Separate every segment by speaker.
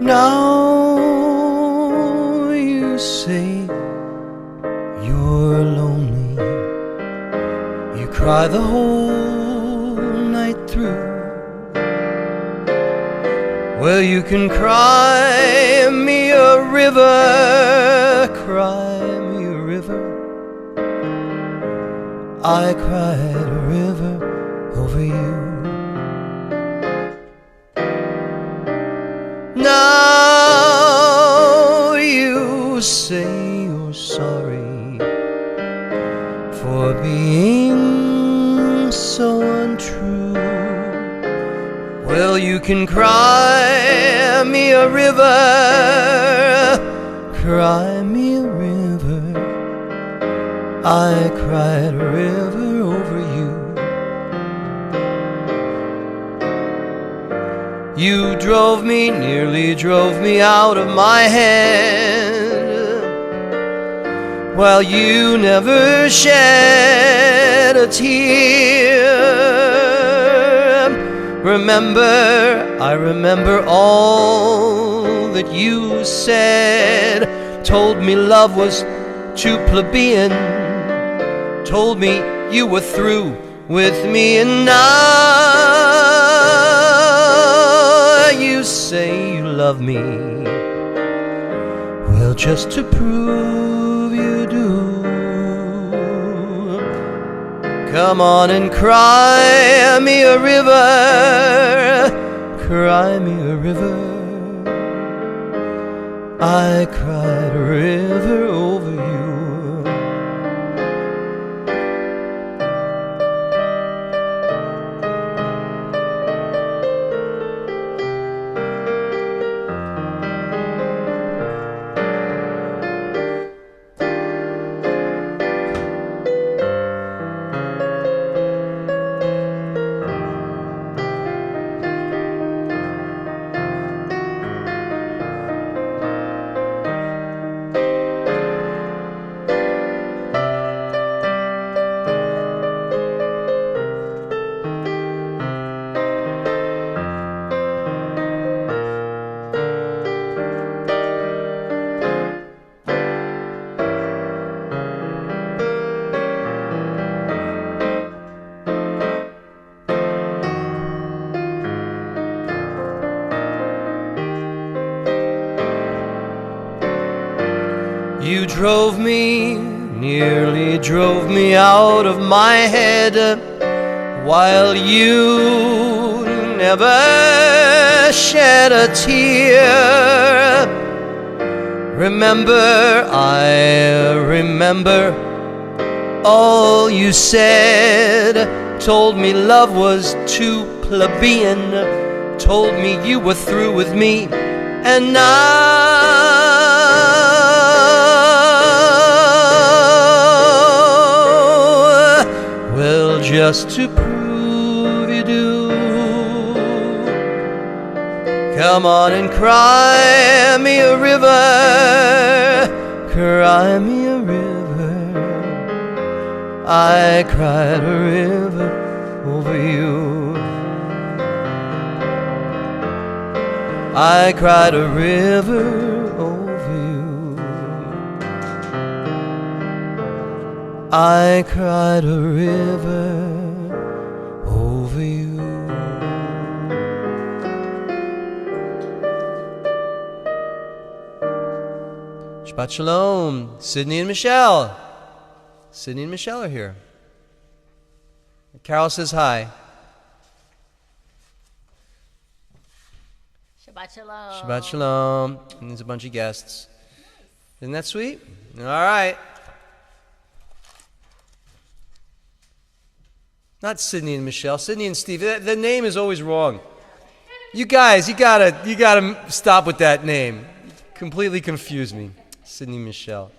Speaker 1: Now you say you're lonely, you cry the whole night through. Well, you can cry me a river, cry me a river. I cried a river over you. Now you say you're sorry for being so untrue. Well, you can cry me a river, cry me a river. I cried a river over you. You drove me, nearly drove me out of my head. Well, you never shed a tear. Remember, I remember all that you said. Told me love was too plebeian. Told me you were through with me, and now you say you love me. Well, just to prove you do, come on and cry me a river, cry me a river. I cried a river over you. You drove me, nearly drove me out of my head, while you never shed a tear. Remember, I remember all you said. Told me love was too plebeian. Told me you were through with me, and now just to prove you do, come on and cry me a river, cry me a river. I cried a river over you. I cried a river over you. I cried a river over you. Shabbat Shalom, Sydney and Michelle. Sydney and Michelle are here. Carol says hi.
Speaker 2: Shabbat Shalom.
Speaker 1: Shabbat Shalom. And there's a bunch of guests. Isn't that sweet? All right. Not Sydney and Michelle. Sydney and Steve. The name is always wrong. You guys, you gotta stop with that name. Completely confused me. Sydney and Michelle.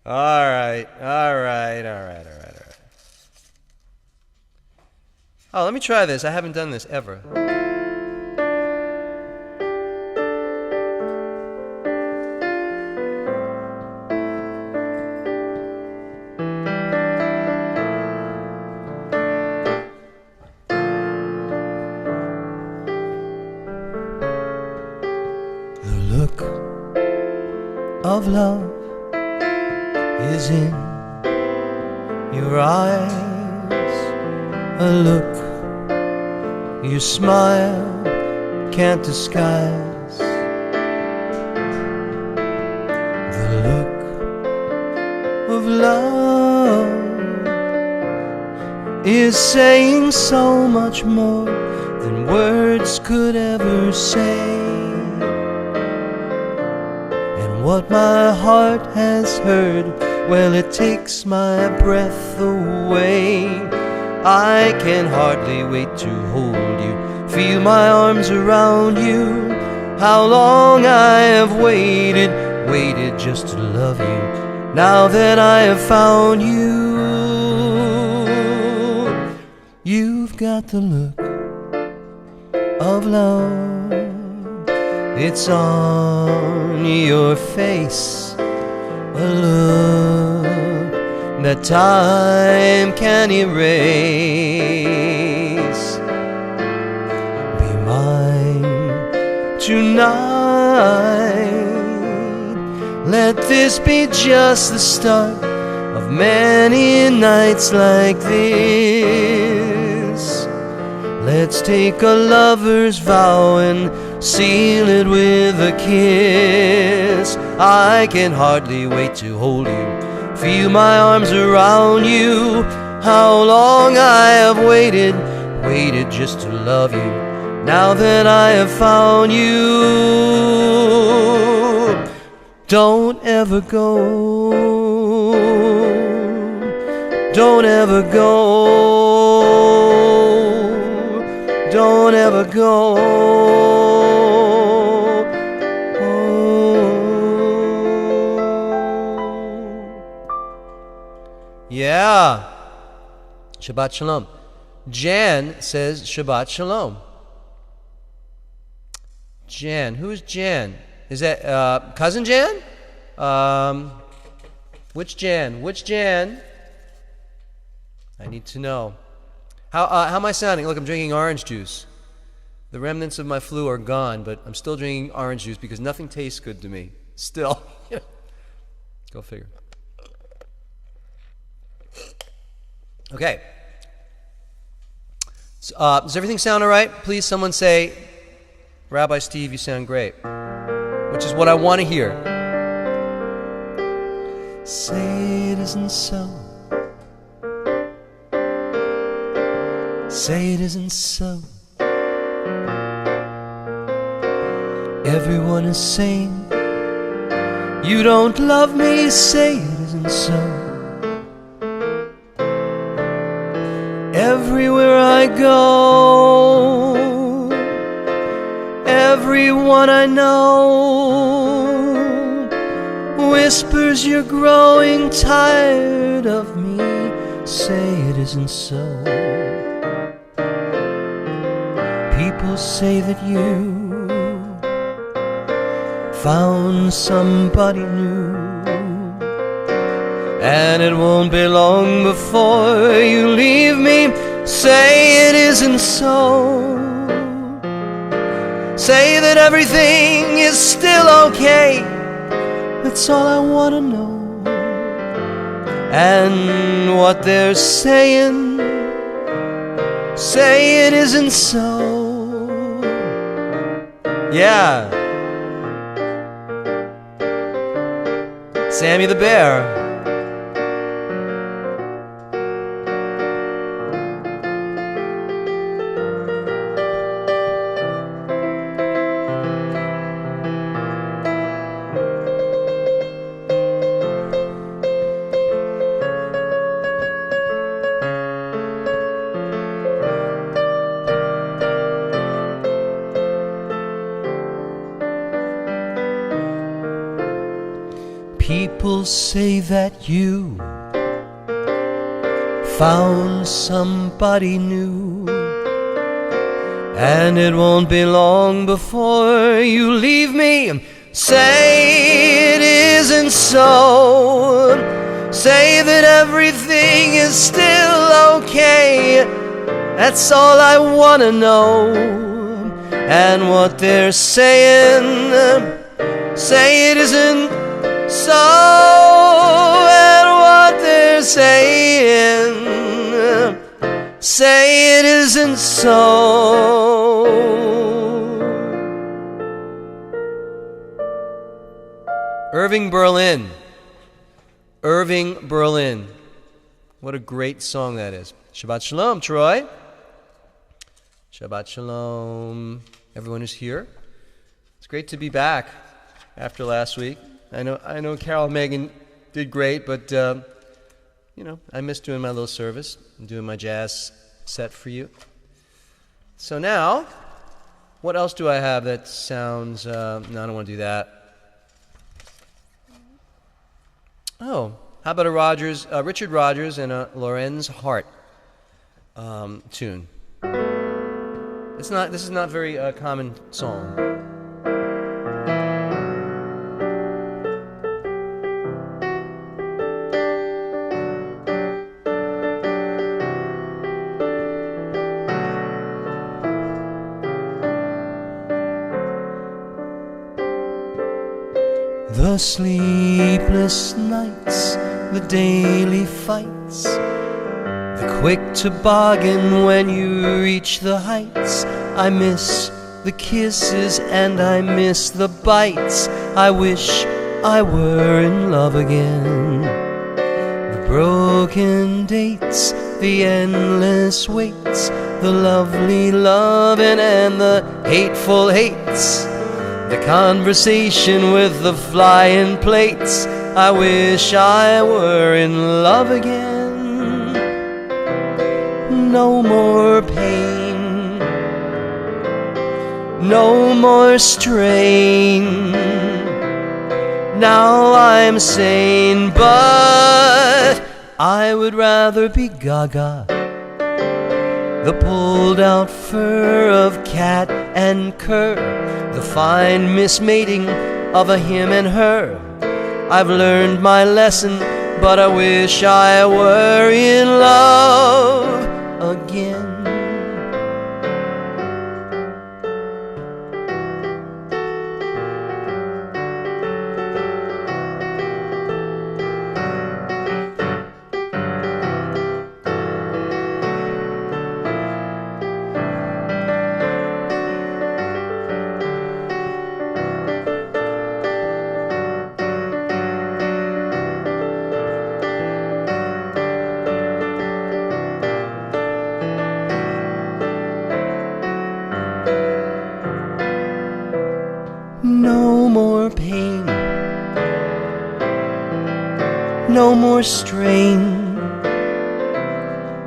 Speaker 1: All right. Oh, let me try this. I haven't done this ever. of love is in your eyes, a look your smile can't disguise. The look of love is saying so much more than words could ever say. And what my heart has heard, well, it takes my breath away. I can hardly wait to hold you, feel my arms around you. How long I have waited just to love you, now that I have found you. You've got the look of love, it's on your face, a look that time can erase. Be mine tonight, let this be just the start of many nights like this. Let's take a lover's vow and seal it with a kiss. I can hardly wait to hold you, feel my arms around you. How long I have waited just to love you, now that I have found you. Don't ever go, don't ever go, don't ever go. Yeah. Shabbat Shalom. Jan says Shabbat Shalom. Jan. Who's Jan? Is that cousin Jan? Which Jan? Which Jan? I need to know. How am I sounding? Look, I'm drinking orange juice. The remnants of my flu are gone, but I'm still drinking orange juice because nothing tastes good to me. Still. Go figure. Okay. So, does everything sound all right? Please, someone say, Rabbi Steve, you sound great. Which is what I want to hear. Say it isn't so. Say it isn't so. Everyone is saying you don't love me. Say it isn't so. Everywhere I go, everyone I know whispers you're growing tired of me. Say it isn't so. People say that you found somebody new, and it won't be long before you leave me. Say it isn't so. Say that everything is still okay. That's all I want to know. And what they're saying, say it isn't so. Yeah. Sammy the Bear. People say that you found somebody new, and it won't be long before you leave me. Say it isn't so. Say that everything is still okay. That's all I want to know. And what they're saying, say it isn't so, and what they're saying, say it isn't so. Irving Berlin. Irving Berlin. What a great song that is. Shabbat Shalom, Troy. Shabbat Shalom. Everyone who's here. It's great to be back after last week. I know Carol and Megan did great, but I missed doing my little service and doing my jazz set for you. So now, what else do I have that sounds... no, I don't want to do that. Oh, how about a Richard Rodgers and a Lorenz Hart tune? This is not a very common song. The sleepless nights, the daily fights, the quick toboggan when you reach the heights. I miss the kisses and I miss the bites. I wish I were in love again. The broken dates, the endless waits, the lovely loving and the hateful hates. The conversation with the flying plates. I wish I were in love again. No more pain, no more strain. Now I'm sane, but I would rather be Gaga. The pulled out fur of cat and cur, the fine mismating of a him and her. I've learned my lesson, but I wish I were in love again. No more pain, no more strain.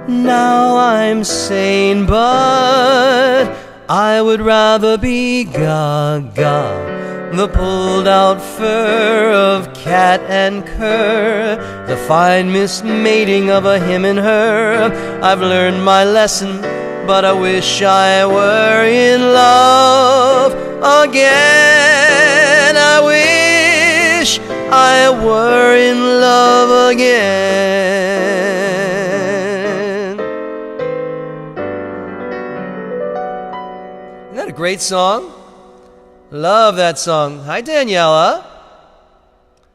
Speaker 1: Now I'm sane, but I would rather be Gaga. The pulled out fur of cat and cur, the fine mismating of a him and her. I've learned my lesson, but I wish I were in love again. I wish I were in love again. Isn't that a great song? Love that song. Hi, Daniela.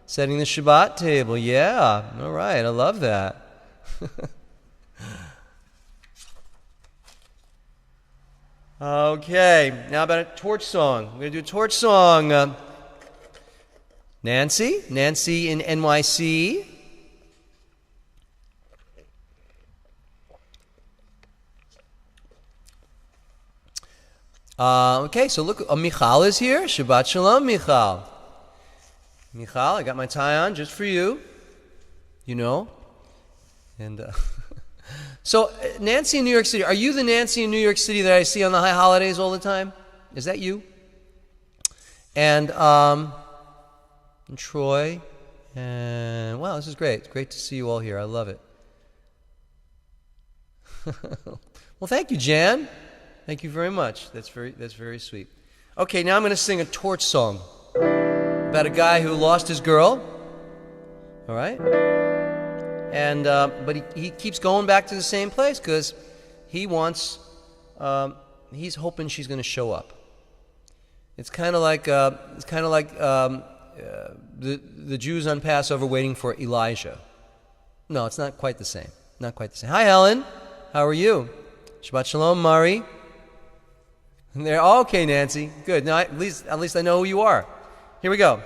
Speaker 1: Setting the Shabbat table. Yeah. All right. I love that. Okay. Now about a torch song. We're going to do a torch song. Nancy in NYC. Okay, so look, Michal is here. Shabbat Shalom, Michal. Michal, I got my tie on just for you. You know. And so, Nancy in New York City. Are you the Nancy in New York City that I see on the high holidays all the time? Is that you? And Troy. And wow, this is great. It's great to see you all here. I love it. Well, thank you, Jan. Thank you very much. That's very sweet. Okay, now I'm going to sing a torch song about a guy who lost his girl. All right? And but he keeps going back to the same place because he wants. He's hoping she's going to show up. It's kind of like the Jews on Passover waiting for Elijah. No, it's not quite the same. Not quite the same. Hi, Helen. How are you? Shabbat Shalom, Mari. And there. Okay, Nancy. Good. Now, at least I know who you are. Here we go.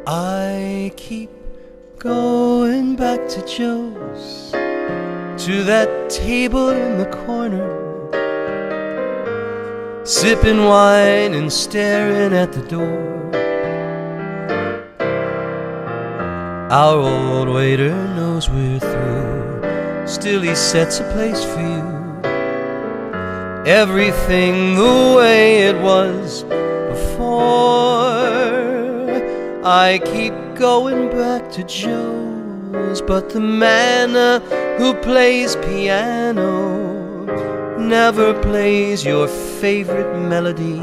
Speaker 1: I keep going back to Joe's, to that table in the corner, sipping wine and staring at the door. Our old waiter knows we're through, still he sets a place for you. Everything the way it was before. I keep going back to Joe's, but the man who plays piano never plays your favorite melody.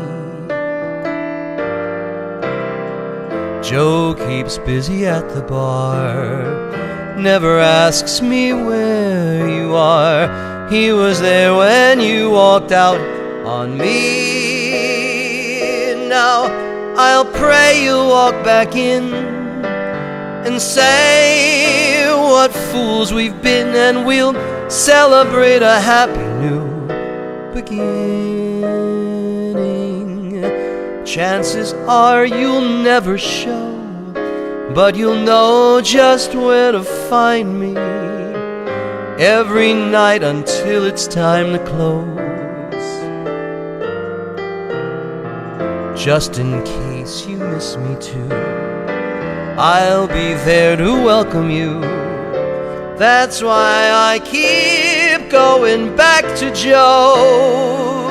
Speaker 1: Joe keeps busy at the bar, never asks me where you are. He was there when you walked out on me. Now I'll pray you'll walk back in and say what fools we've been, and we'll celebrate a happy new beginning. Chances are you'll never show, but you'll know just where to find me every night until it's time to close. Just in case you miss me too, I'll be there to welcome you. That's why I keep going back to Joe's.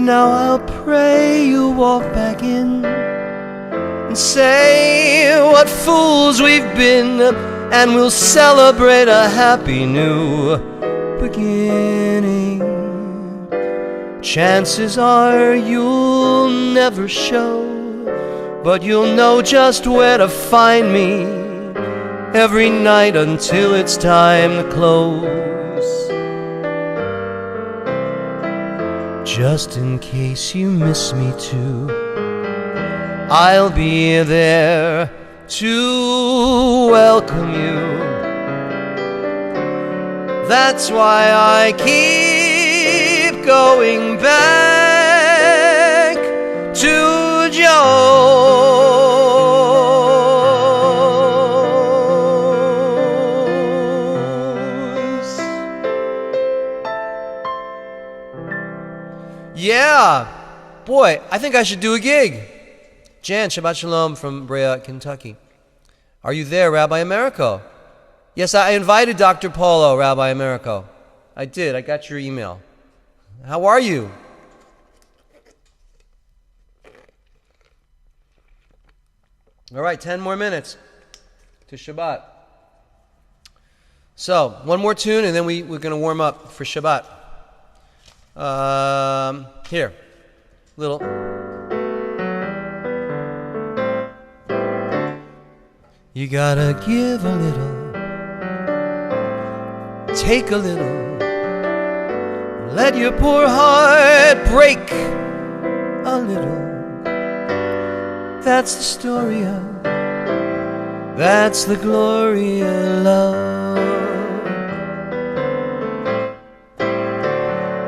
Speaker 1: Now I'll pray you walk back in and say what fools we've been, and we'll celebrate a happy new beginning. Chances are you'll never show, but you'll know just where to find me every night until it's time to close. Just in case you miss me too, I'll be there to welcome you. That's why I keep going back to Joe's. Yeah, boy, I think I should do a gig. Jan, Shabbat Shalom from Brea, Kentucky. Are you there, Rabbi Americo? Yes, I invited Dr. Paulo, Rabbi Americo. I did. I got your email. How are you? All right, 10 more minutes to Shabbat. So, one more tune, and then we're going to warm up for Shabbat. Here, little. You gotta give a little take a little. Let your poor heart break a little. That's the story of, that's the glory of love.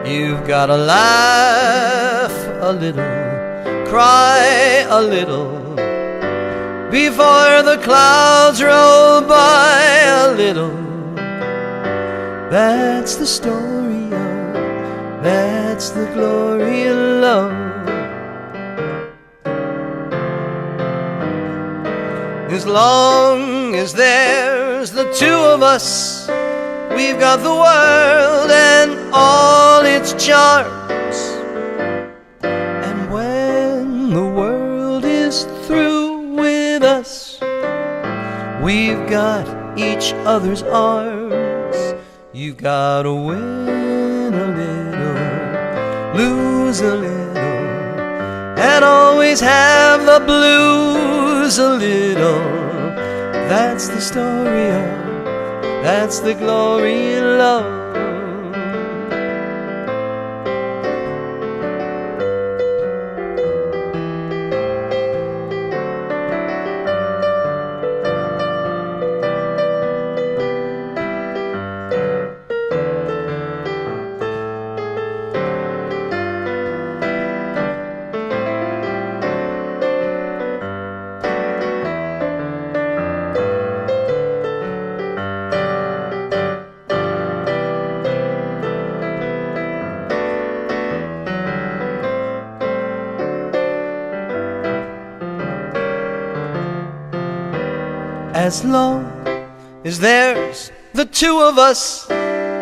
Speaker 1: You've gotta laugh a little, cry a little, before the clouds roll by a little. That's the story of, that's the glory of love. As long as there's the two of us, we've got the world and all its charms. And when the world is through with us, we've got each other's arms. You've got to win a little, lose a little, and always have the blues a little. That's the story of, that's the glory of love. As long as there's the two of us,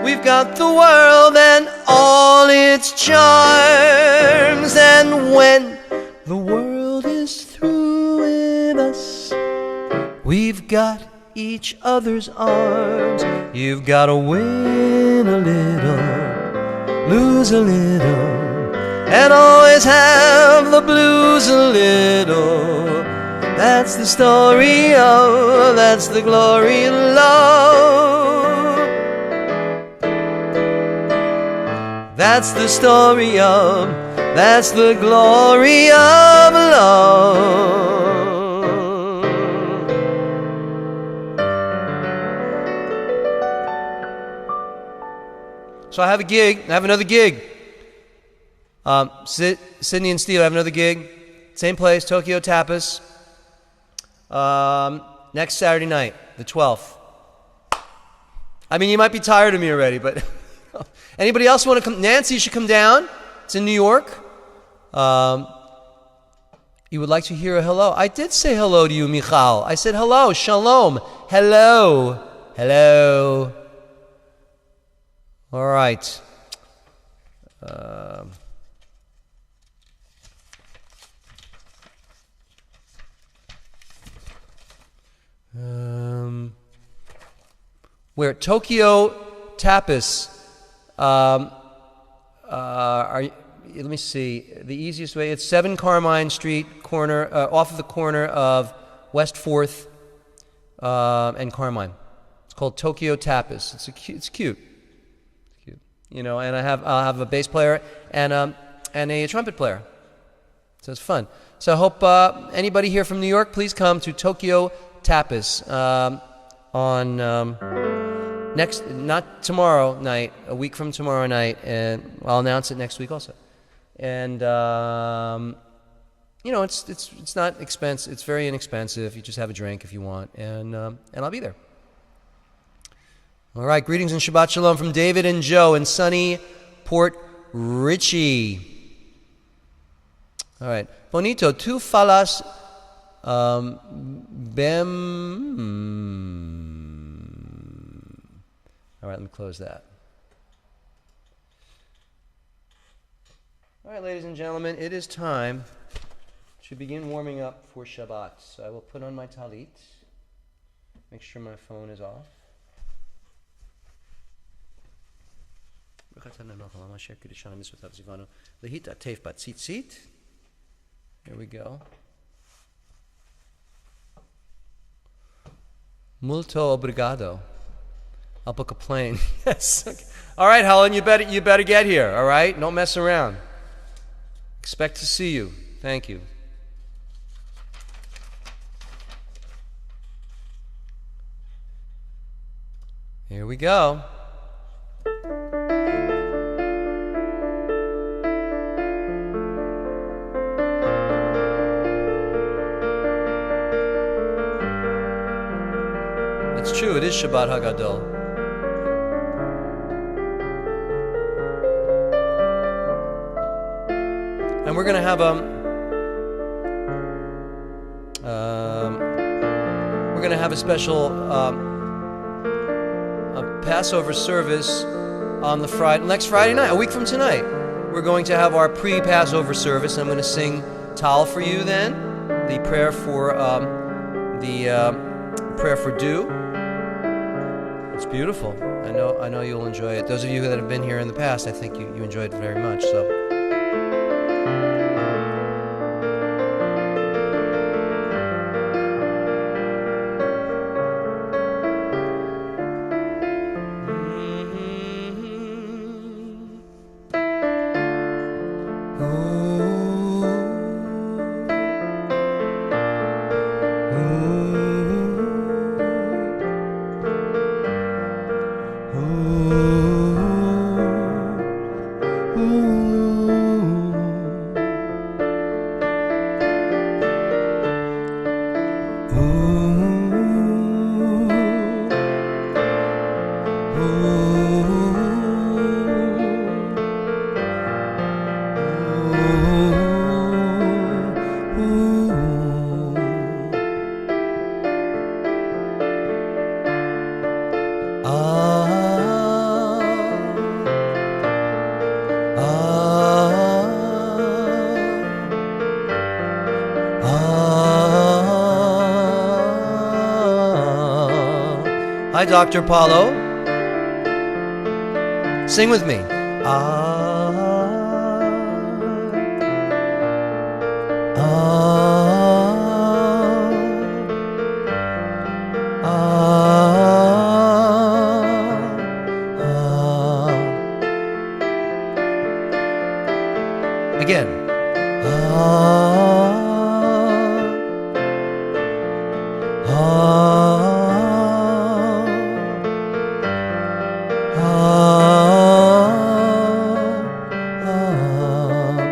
Speaker 1: we've got the world and all its charms. And when the world is through with us, we've got each other's arms. You've got to win a little, lose a little, and always have the blues a little. That's the story of, that's the glory of love. That's the story of, that's the glory of love. So I have a gig, I have another gig. Sydney and Steve, I have another gig. Same place, Tokyo Tapas. Next Saturday night, the 12th. I mean, you might be tired of me already, but anybody else want to come? Nancy should come down. It's in New York. You would like to hear a hello? I did say hello to you, Michal. I said hello, Shalom, hello, hello. All right. Where Tokyo Tapas, let me see, the easiest way, it's 7 Carmine Street, corner, off of the corner of West 4th and Carmine. It's called Tokyo Tapas. It's cute. It's cute. You know, and I'll have a bass player and a trumpet player. So it's fun. So I hope anybody here from New York, please come to Tokyo Tapas on not tomorrow night, a week from tomorrow night, and I'll announce it next week also. And you know, it's not expensive. It's very inexpensive. You just have a drink if you want, and I'll be there. All right, greetings and Shabbat Shalom from David and Joe in sunny Port Richey. All right, bonito, tu falas bem. All right, let me close that. All right, ladies and gentlemen, it is time to begin warming up for Shabbat. So I will put on my talit. Make sure my phone is off. Here we go. Multo obrigado. I'll book a plane. Yes. Okay. All right, Helen, you better get here, all right? Don't mess around. Expect to see you. Thank you. Here we go. It's true, it is Shabbat Hagadol. And we're going to have a special a Passover service on the next Friday night, a week from tonight. We're going to have our pre-Passover service. I'm going to sing Tal for you then, the prayer for dew. It's beautiful. I know you'll enjoy it. Those of you that have been here in the past, I think you enjoyed it very much. So. Hi, Dr. Paulo. Sing with me. Again.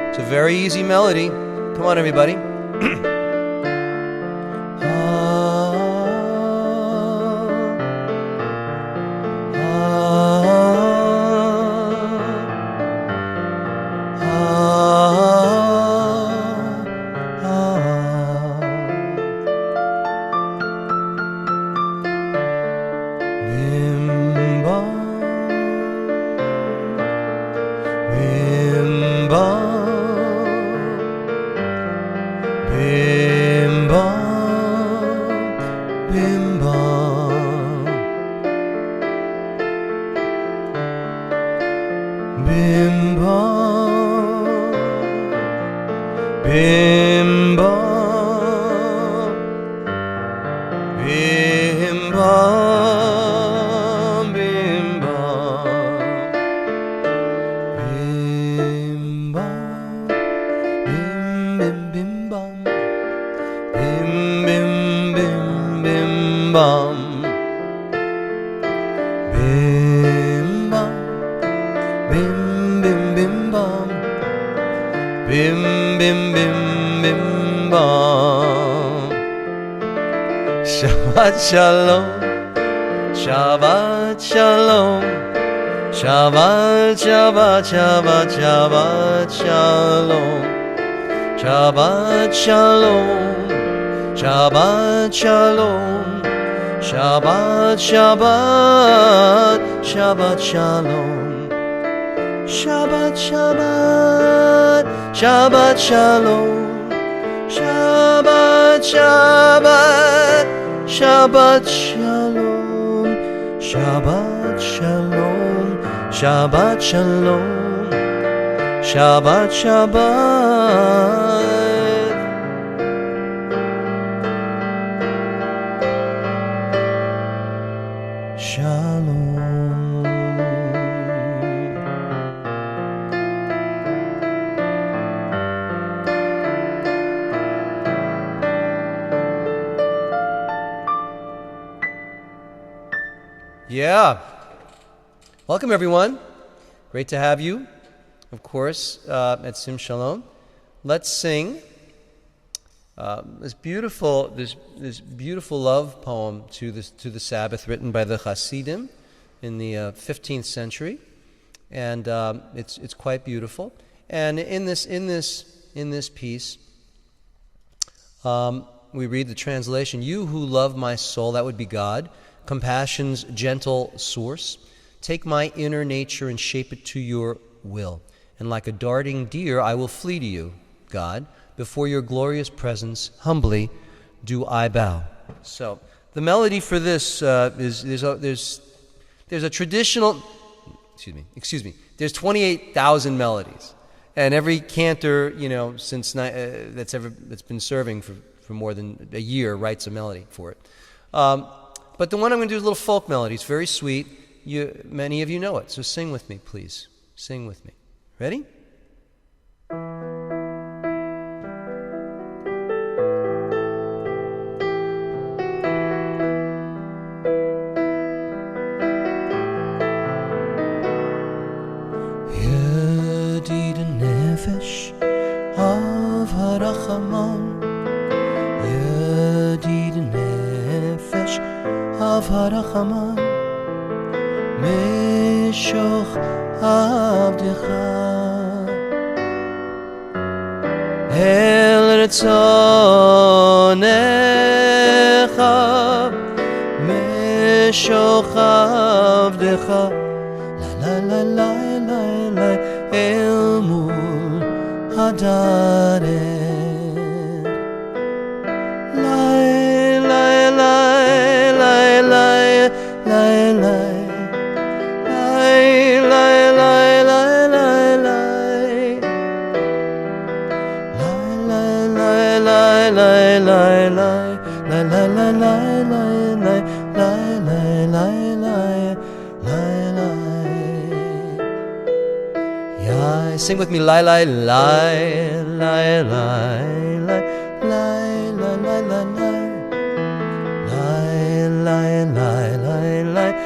Speaker 1: It's a very easy melody. Come on, everybody. Shabbat shalom, Shabbat shalom, Shabbat, Shabbat, Shabbat, Shabbat shalom, Shabbat shalom, Shabbat shalom, Shabbat, Shabbat, Shabbat shalom, Shabbat, Shabbat, Shabbat shalom, Shabbat, Shabbat, Shabbat shalom, Shabbat shalom, Shabbat shalom, Shabbat, Shabbat. Shalom. Yeah. Welcome, everyone. Great to have you, of course, at Shalom. Let's sing this beautiful love poem to the Sabbath, written by the Hasidim in the 15th century, and it's quite beautiful. And in this piece, we read the translation: "You who love my soul," that would be God, "compassion's gentle source, take my inner nature and shape it to your will. And like a darting deer, I will flee to you, God. Before your glorious presence, humbly do I bow." So the melody for this is there's a traditional. Excuse me. There's 28,000 melodies, and every cantor, since that's been serving for more than a year writes a melody for it. But the one I'm going to do is a little folk melody. It's very sweet. Many of you know it, so sing with me, please. Sing with me. Ready? Yedid nefesh av harachaman, Yedid nefesh av harachaman, Meshoch avdecha el retzonecha, Meshoch avdecha la la la la la el mul hadaret la la la la la la la Sing with me, lie, lie, lie, lie, lie, lie, lie, lie, lie, lie, lie, lie, lie, lie,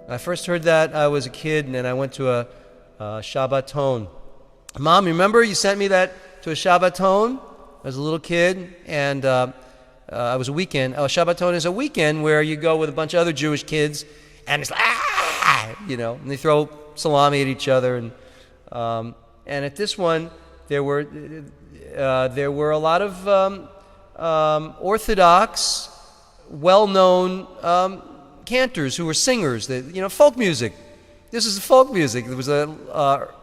Speaker 1: I first heard that I was a kid, and then I went to a Shabbaton. Mom, remember you sent me that to a Shabbaton? I was a little kid, and it was a weekend. Oh, Shabbaton is a weekend where you go with a bunch of other Jewish kids, and it's like, and they throw salami at each other. And at this one, there were a lot of Orthodox, well-known cantors who were singers, folk music. This is folk music. It was the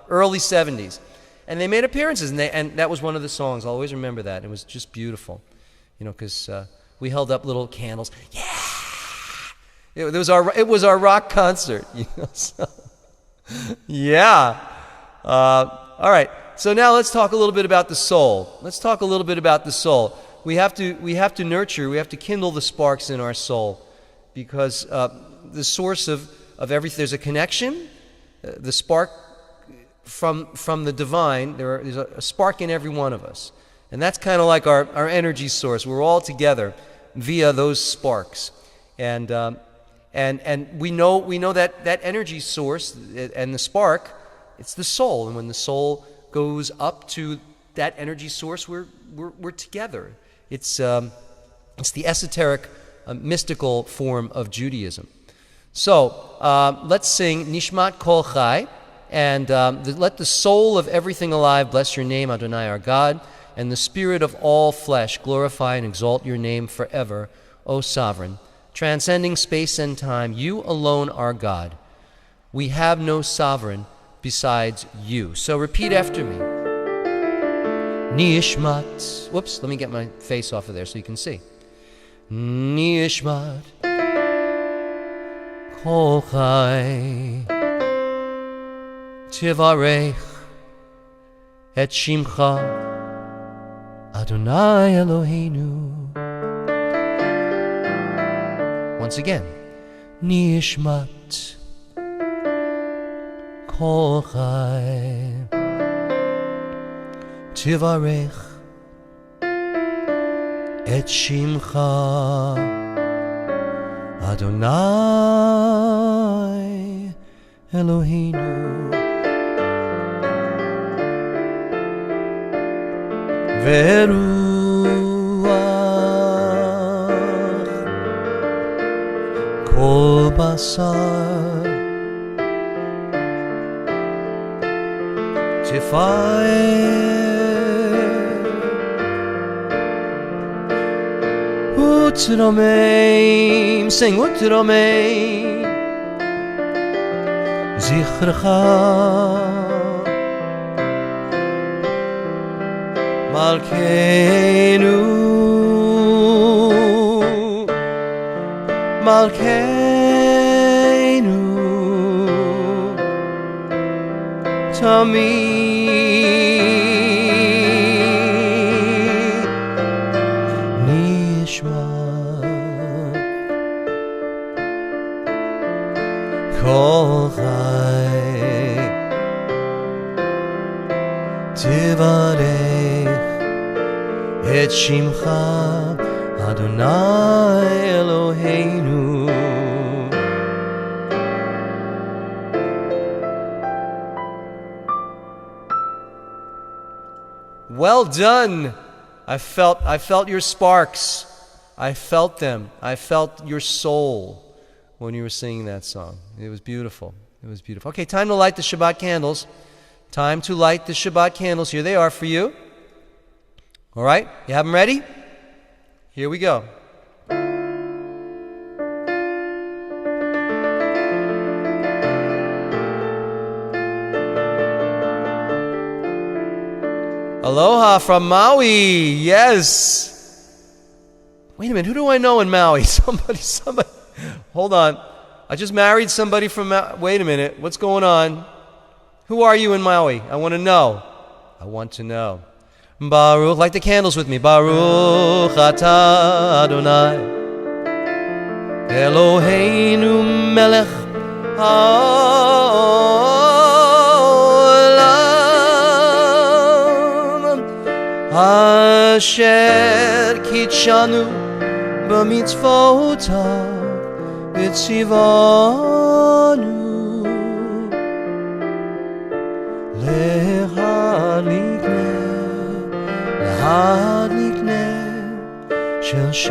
Speaker 1: early 70s. And they made appearances, and that was one of the songs. I'll always remember that. It was just beautiful, because we held up little candles. Yeah! It was our rock concert, so. Yeah. All right. So now let's talk a little bit about the soul. We have to nurture, we have to kindle the sparks in our soul, because the source of everything, there's a connection, the spark from the divine. There's a spark in every one of us, and that's kind of like our energy source. We're all together via those sparks, and we know that energy source and the spark, it's the soul. And when the soul goes up to that energy source, we're together. It's the esoteric, mystical form of Judaism. So let's sing Nishmat Kol Chai, and let the soul of everything alive bless your name, Adonai our God, and the spirit of all flesh glorify and exalt your name forever, O Sovereign. Transcending space and time, you alone are God. We have no sovereign besides you. So repeat after me. Nishmat. Whoops, let me get my face off of there so you can see. Nishmat Kol Chai Tivarech Et Shimcha Adonai Eloheinu. Once again, Nishmat Kol Chai Tivarech Et Shimcha Adonai Eloheinu. Veruach Kol Basar Tifaer Utromeim. Sing Utromeim Zichrecha Malkeinu, Malkeinu, Tamid Nishmat Kol Chai Tivarech Et Shimcha Adonai Eloheinu. Well done. I felt your sparks. I felt them. I felt your soul when you were singing that song. It was beautiful. It was beautiful. Okay, time to light the Shabbat candles. Time to light the Shabbat candles. Here they are for you. All right, you have them ready? Here we go. Aloha from Maui, yes. Wait a minute, who do I know in Maui? Somebody. Hold on. I just married somebody from Maui. Wait a minute, what's going on? Who are you in Maui? I want to know. I want to know. Baruch, light the candles with me. Baruch atah Adonai Eloheinu melech haolam asher kitshanu b'mitzvotav v'tzivanu lehadlik Hadlik ner shel Shabbat,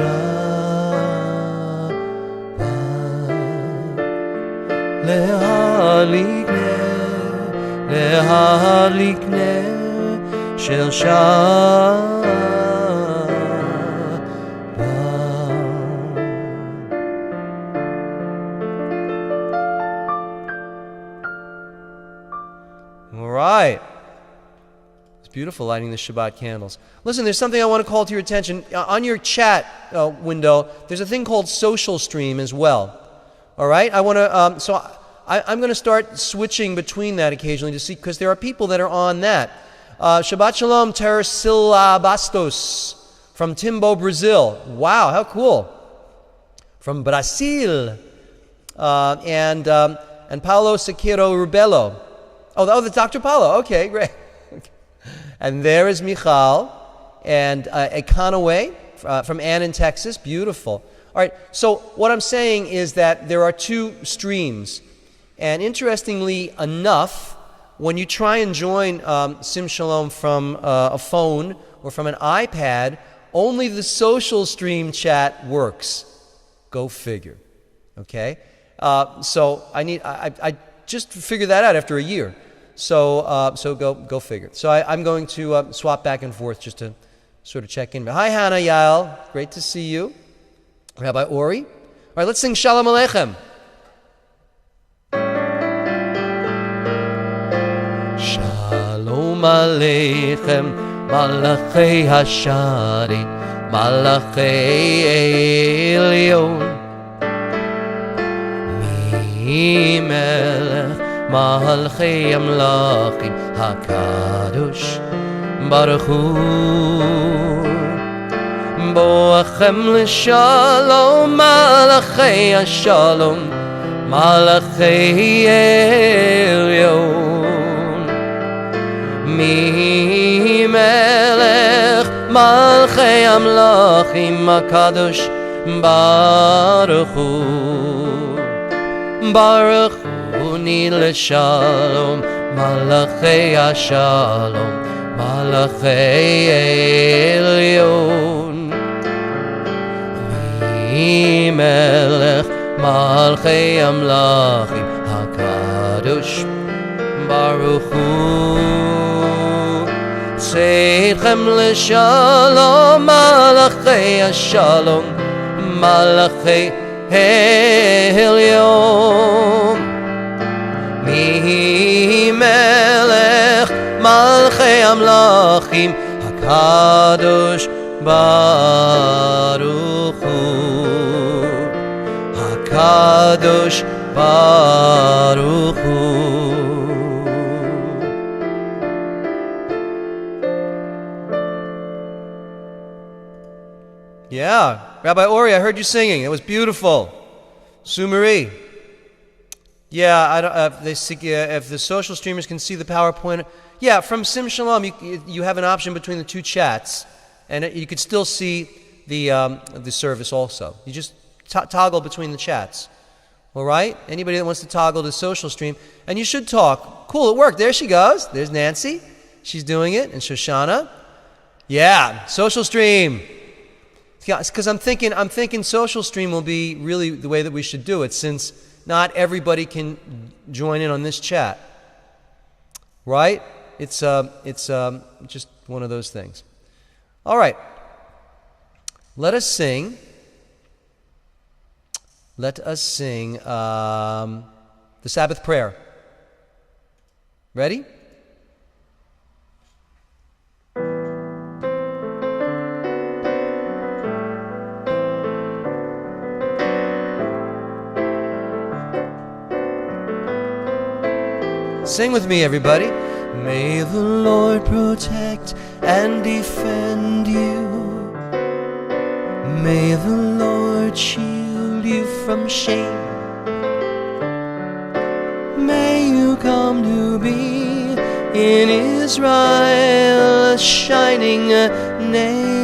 Speaker 1: lehadlik ner shel Shabbat. All right. Beautiful, lighting the Shabbat candles. Listen, there's something I want to call to your attention. On your chat window, there's a thing called Social Stream as well. All right? I want to. I'm going to start switching between that occasionally to see, because there are people that are on that. Shabbat Shalom, Tercila Bastos from Timbo, Brazil. Wow, how cool! From Brazil, and Paulo Sequeiro Rubello. Oh, that's Dr. Paulo. Okay, great. And there is Michal and a Conaway from Ann in Texas. Beautiful. All right, so what I'm saying is that there are two streams. And interestingly enough, when you try and join Sim Shalom from a phone or from an iPad, only the social stream chat works. Go figure. Okay? So I just figured that out after a year. So go figure. So I'm going to swap back and forth just to sort of check in. Hi, Hannah Yael. Great to see you. Rabbi Ori. All right, let's sing Shalom Aleichem. Shalom Aleichem, Malachei Hashari, Malachei Elyon. Mi melech Malchei Amlachim HaKadosh Baruch Hu. Boachem l'shalom Malachei HaShalom Malachei Elyon. Mi melech Malchei Amlachim HaKadosh Baruch Hu. Baruch Hu ni l'shalom Malachei HaShalom Malachei Elyon. Mi melech Malchei Amlachim HaKadosh Baruch Hu. Tzedchem l'shalom Malachei HaShalom Malachei Elyon. Mi melech Malchei Amlachim HaKadosh Baruch Hu. HaKadosh Baruch Hu. Yeah, Rabbi Ori, I heard you singing. It was beautiful. Sue-Marie. Yeah, I don't, if the social streamers can see the PowerPoint. Yeah, from Sim Shalom, you have an option between the two chats, and you could still see the service also. You just toggle between the chats. All right? Anybody that wants to toggle the social stream, and you should talk. Cool, it worked. There she goes. There's Nancy. She's doing it, and Shoshana. Yeah, social stream. Because I'm thinking social stream will be really the way that we should do it, since not everybody can join in on this chat, right? It's just one of those things. All right, let us sing. Let us sing the Sabbath prayer. Ready? Sing with me, everybody. May the Lord protect and defend you. May the Lord shield you from shame. May you come to be in Israel a shining name.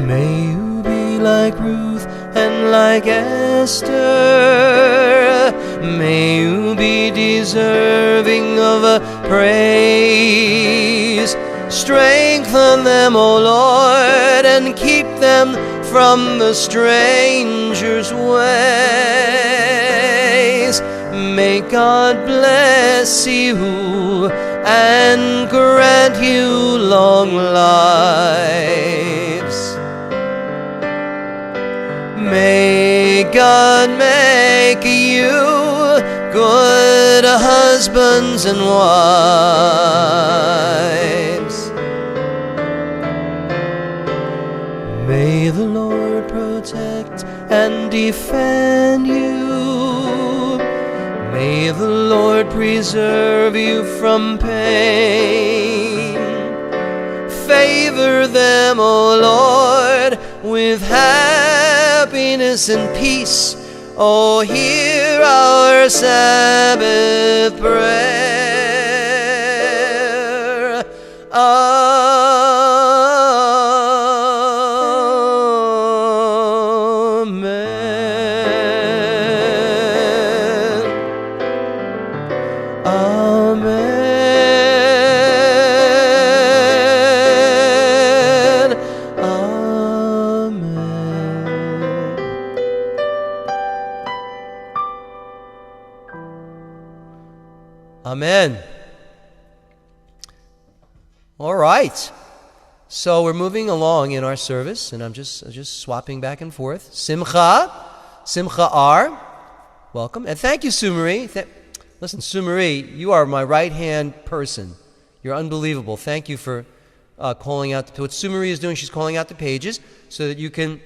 Speaker 1: May you be like Ruth and like Esther. May you be deserving of praise. Strengthen them, O Lord, and keep them from the stranger's ways. May God bless you and grant you long lives. May God make you good husbands and wives. May the Lord protect and defend you. May the Lord preserve you from pain. Favor them, O Lord, with happiness and peace. Oh, hear our Sabbath prayer. Amen. Amen. Amen. Amen. All right. So we're moving along in our service, and I'm just swapping back and forth. Simcha R. Welcome. And thank you, Sue-Marie. Listen, Sue-Marie, you are my right-hand person. You're unbelievable. Thank you for calling out. What Sue Marie is doing, she's calling out the pages so that you can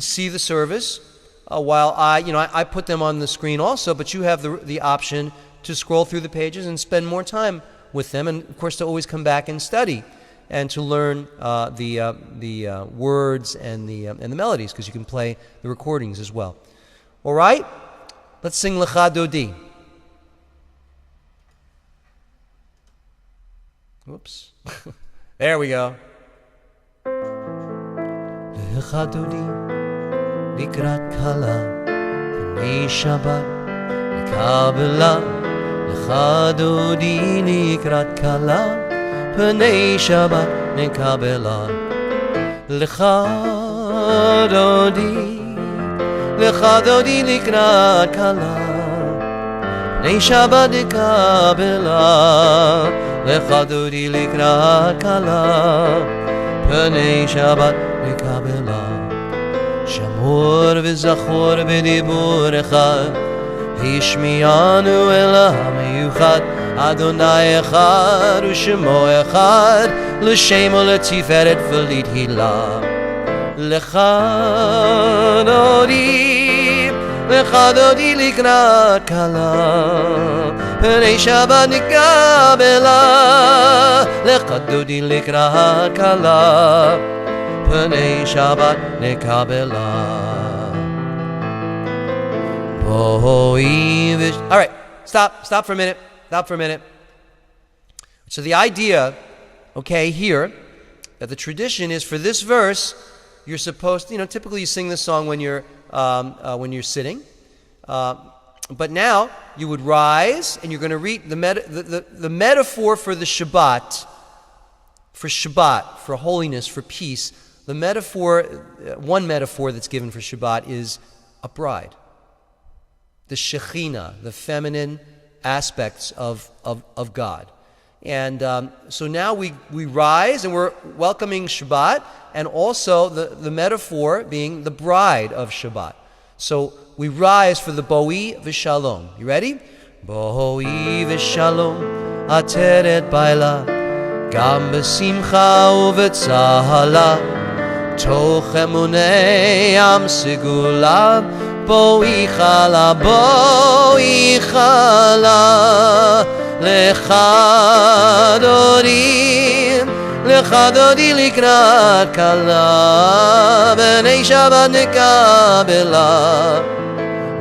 Speaker 1: see the service. While I put them on the screen also, but you have the option to scroll through the pages and spend more time with them, and of course to always come back and study and to learn the words and the melodies, because you can play the recordings as well. All right, let's sing Lecha Dodi. Whoops. There we go. Lecha Dodi לקראת קלה, פני שבת לקבלה. לך דודי לקראת קלה, פני שבת נקבלה. לך דודי לקראת קלה, פני שבת נקבלה. לך דודי לקראת קלה, פני שבת נקבלה. שמור וזכור בדיבור אחד, השמיענו אל המיוחד. אדוני אחד ושמו אחד, לשם ולתפארת ולתהילה. לך דודי לקראת קלה, פני שבת נקבלה. לך דודי לקראת קלה, פני שבת נקבלה. All right, stop for a minute. So the idea, here, that the tradition is for this verse, you're supposed to, typically you sing this song when you're sitting, but now you would rise and you're going to read the metaphor for the Shabbat, for holiness, for peace. The metaphor, one metaphor that's given for Shabbat is a bride. The Shekhinah, the feminine aspects of God. And so now we rise and we're welcoming Shabbat, and also the metaphor being the bride of Shabbat. So we rise for the Boi v'Shalom. You ready? Boi v'Shalom, ateret baila, gam b'simcha u'v'tzahala, toch emunei am sigula. בואי חלה, לך דודי לקראת קלה, בני שבת נקבלה.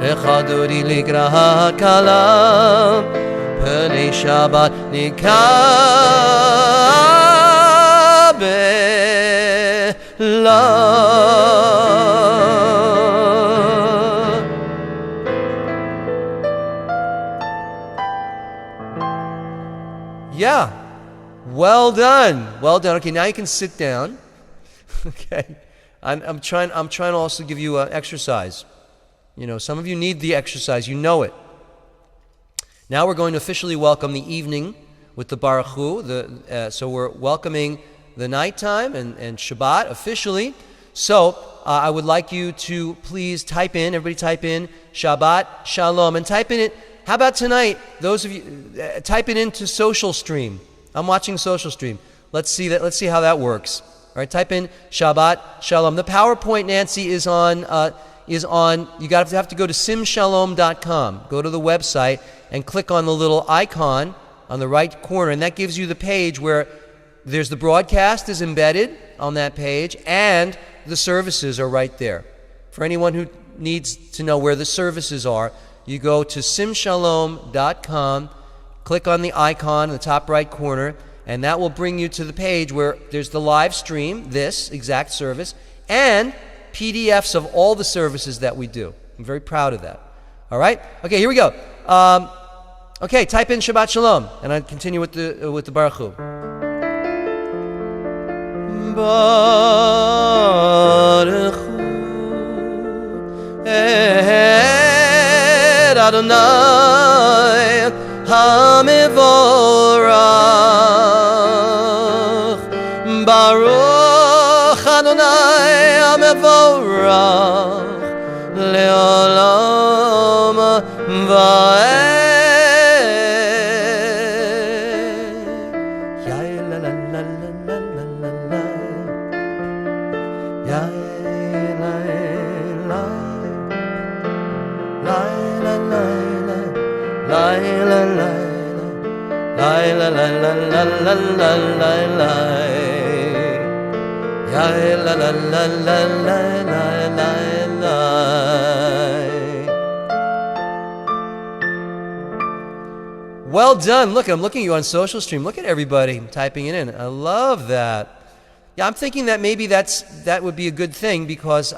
Speaker 1: לך דודי לקראת קלה, בני שבת נקבלה. Yeah, well done. Okay, now you can sit down. Okay, I'm trying to also give you an exercise. Some of you need the exercise. You know it. Now we're going to officially welcome the evening with the Baruch Hu. So we're welcoming the nighttime and Shabbat officially. So I would like you to please everybody type in Shabbat Shalom, and type in it. How about tonight, those of you, type it into Social Stream. I'm watching Social Stream. Let's see how that works. All right, type in Shabbat Shalom. The PowerPoint, Nancy, is on, you have to go to simshalom.com. Go to the website and click on the little icon on the right corner, and that gives you the page where there's the broadcast is embedded on that page, and the services are right there. For anyone who needs to know where the services are, you go to simshalom.com, click on the icon in the top right corner, and that will bring you to the page where there's the live stream, this exact service, and PDFs of all the services that we do. I'm very proud of that. All right? Okay, here we go. Okay, type in Shabbat Shalom, and I'll continue with the Baruch Hu. Baruch Hu Adonai HaMevorach, Baruch Adonai HaMevorach Le'olam Va'ed. la la la la la la la la. Ya la la la la la la la la. Well done. Look, I'm looking at you on Social Stream. Look at everybody typing it in. I love that. Yeah, I'm thinking that maybe that would be a good thing because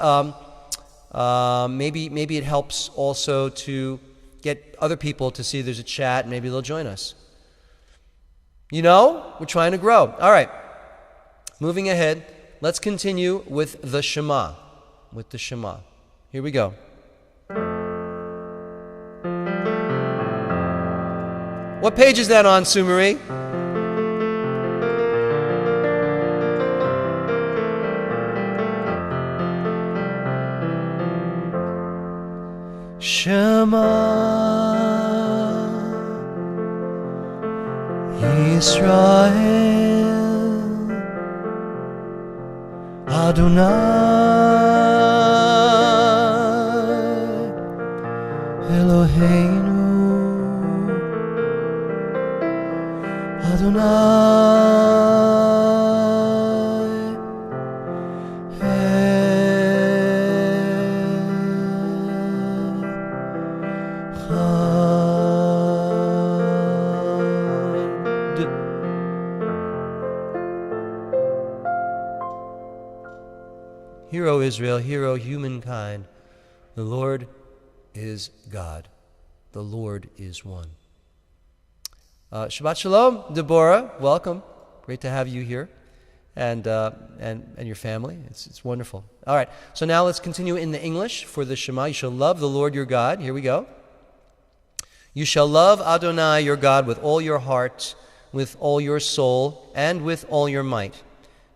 Speaker 1: maybe it helps also to get other people to see there's a chat and maybe they'll join us. You know, we're trying to grow. All right, moving ahead, let's continue with the Shema. Here we go. What page is that on, Sumari? Shema Yisrael Adonai Eloheinu Adonai Echad. Hear, O Israel, hear, O humankind, the Lord is God, the Lord is one. Shabbat Shalom, Deborah. Welcome. Great to have you here, and your family. It's wonderful. All right. So now let's continue in the English for the Shema. You shall love the Lord your God. Here we go. You shall love Adonai your God with all your heart, with all your soul, and with all your might.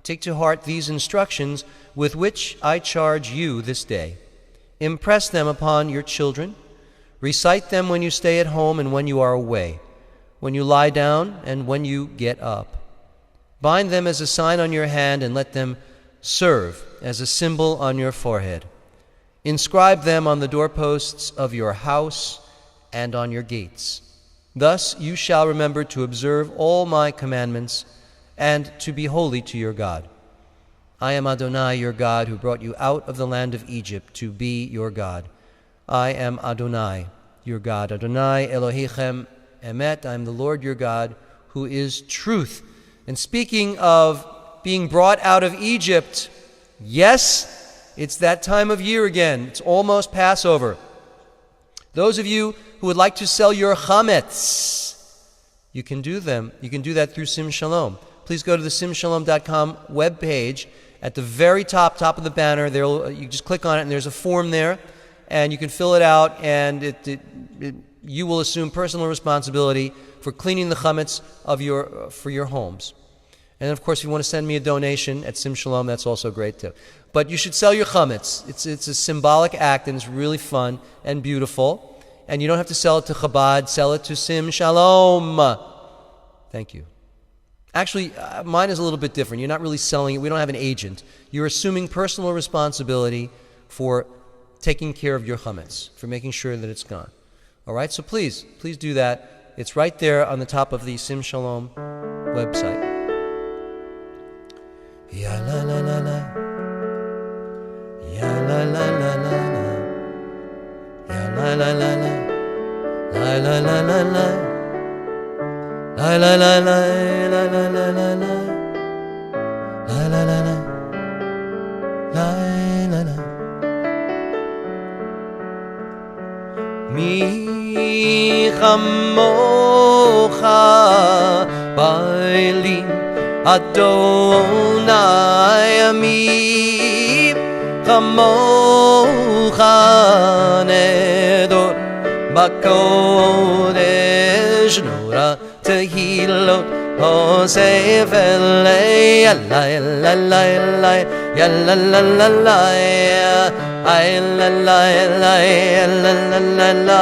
Speaker 1: Take to heart these instructions with which I charge you this day. Impress them upon your children. Recite them when you stay at home and when you are away, when you lie down and when you get up. Bind them as a sign on your hand and let them serve as a symbol on your forehead. Inscribe them on the doorposts of your house and on your gates. Thus you shall remember to observe all my commandments and to be holy to your God. I am Adonai your God, who brought you out of the land of Egypt to be your God. I am Adonai your God. Adonai Elohechem Emet. I am the Lord your God, who is truth. And speaking of being brought out of Egypt, yes, it's that time of year again. It's almost Passover. Those of you who would like to sell your chametz, you can do that through Sim Shalom. Please go to the simshalom.com webpage. At the very top of the banner, you just click on it, and there's a form there, and you can fill it out, and you will assume personal responsibility for cleaning the chametz for your homes. And of course, if you want to send me a donation at Sim Shalom, that's also great too. But you should sell your chametz. It's a symbolic act, and it's really fun and beautiful. And you don't have to sell it to Chabad. Sell it to Sim Shalom. Thank you. Actually, mine is a little bit different. You're not really selling it. We don't have an agent. You're assuming personal responsibility for taking care of your chametz, for making sure that it's gone. All right? So please do that. It's right there on the top of the Sim Shalom website. Ya la la la la. Ya la la la la la. Ya la la la la. La la la la la. La la la la la la la la la. La la la la. La la la. Mi chamocha bailim Adonai mi chamocha nedor bakodesh nora tehilot Hosef elei la la la la ya la la la la ay la la la la la la la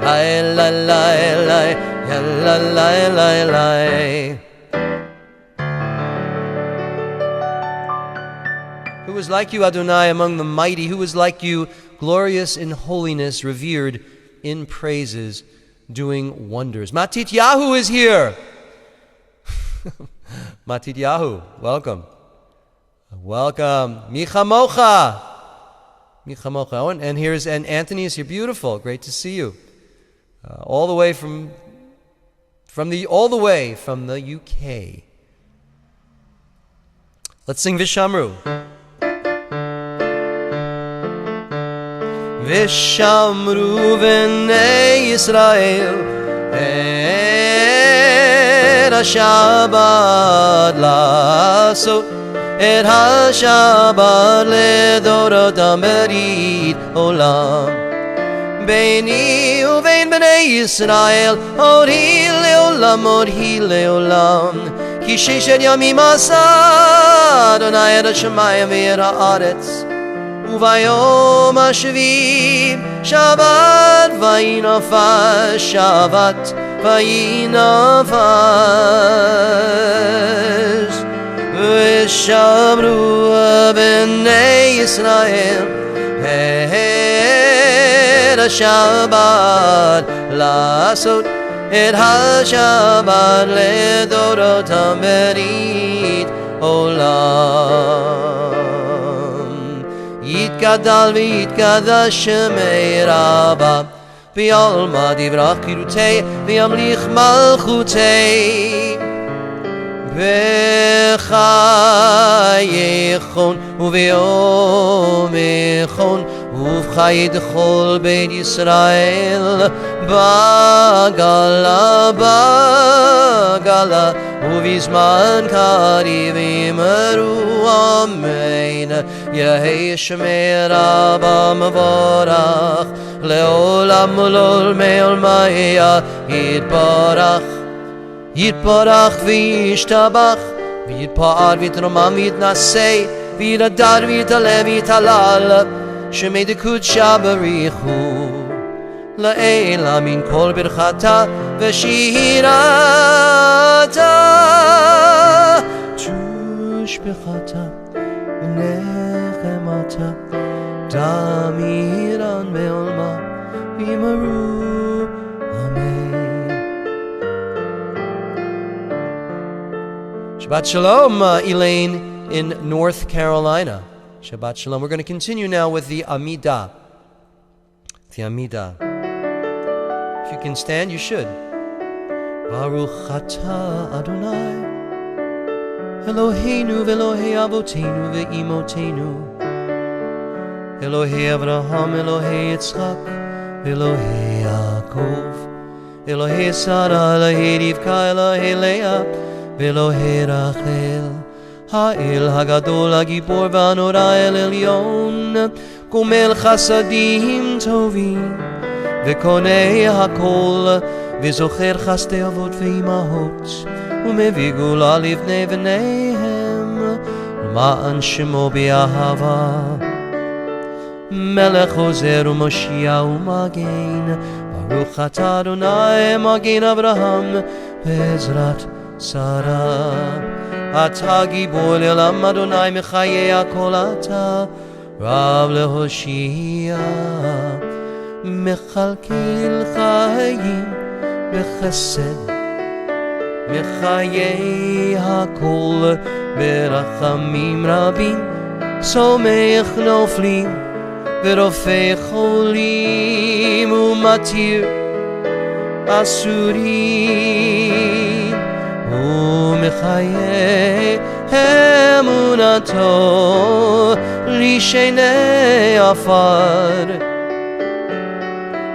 Speaker 1: ay la la la ya la la la la. Who is like you, Adonai, among the mighty? Who is like you, glorious in holiness, revered in praises, doing wonders. Matityahu is here. Matityahu, welcome. Welcome. Micha Mocha. Micha Mocha. And Anthony is here. Beautiful. Great to see you. All the way from the UK. Let's sing Vishamru. Vishamru v'nei Yisrael et ha-Shabbat lasot et ha-Shabbat ledorot amerit olam Beini uvein b'nei Yisrael Ori leolam Ki sheshet yamim asa Adonai et ha-shamayim ve'et ha'aretz Uvayom hashviv Shabbat vayinafas Shabbat vayinafas V'shamru b'nei Yisrael Et ha-Shabbat lasot Et ha-Shabbat ledorot amerit olam Yitgadal v'yitgadash shemei Rabba V'yalma divrach kirutei V'yamlich malchutei V'chayechon Uv'yomechon Uv'chayid chol beit Yisrael Bagala Uv'izman kariv imeru amen Yehei shemei Rabba mevorach Leolam ulol me'olmaya Yitbarach Yitbarach v'yishtabach V'yitpa'ar v'yitromam v'yitnasei V'yitadar v'yitaleh v'yitalal Shemei dekut shabarichu La'ela min kol birchata V'shirata Tushbechata V'nechemata Damiran ve'olma V'imaru Amen Shabbat Shalom, Elaine in North Carolina. Shabbat Shalom. We're going to continue now with the Amidah. The Amidah. If you can stand, you should. Baruch atah Adonai Eloheinu v'Elohei avoteinu v'imotenu Elohei Avraham, Elohei Yitzchak Elohei Yaakov Elohei Sarah, Elohei Rivka, Elohei Leah V'Elohei Rachel Ha'el Hagadol Hagibor V'Anora El Elyon Gomel Chasadim Tovim V'Konei Hakol V'Zocher Chasdei Avot V'Imahot U'Mevii Gula Livnei V'neihem L'ma'an Shemo B'Ahava Melech Ozer U'Moshiach U'Magen Baruch atah Adonai Magen Avraham V'Ezrat Sarah Atah Gibor Le'olam Adonai Mechayei HaKol Atah Rav Lehoshia Mechalkel Chayim B'Chesed Mechayei HaKol B'Rachamim Rabim Somech Noflim V'Rofei Cholim U'Matir Asurim U'Mechayei Emunato Lishenei Afar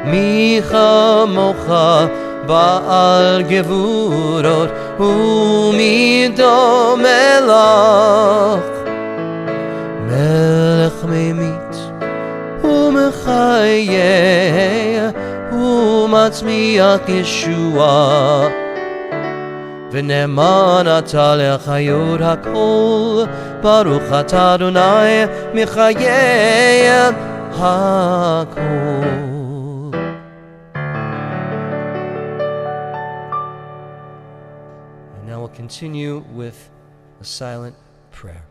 Speaker 1: Micha Mocha Baal Gevurot U'Mido Melach Melech Memit U'Mechayei U'Matzmiach Yeshua V'ne'eman atah le'chayot hakol Baruch atah Adonai Mechayei hakol. And now we'll continue with a silent prayer.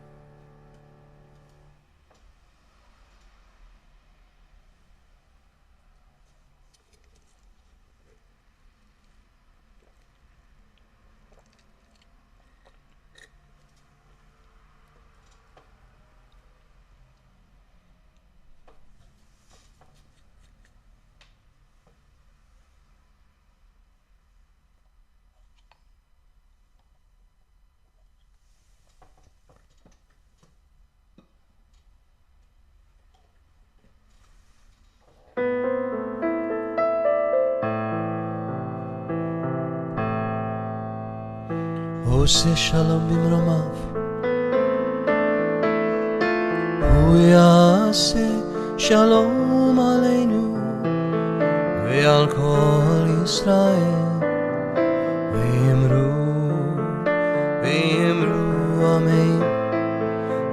Speaker 1: עושה שלום במרומיו, הוא יעשה שלום עלינו ועל כל ישראל, ואמרו אמן.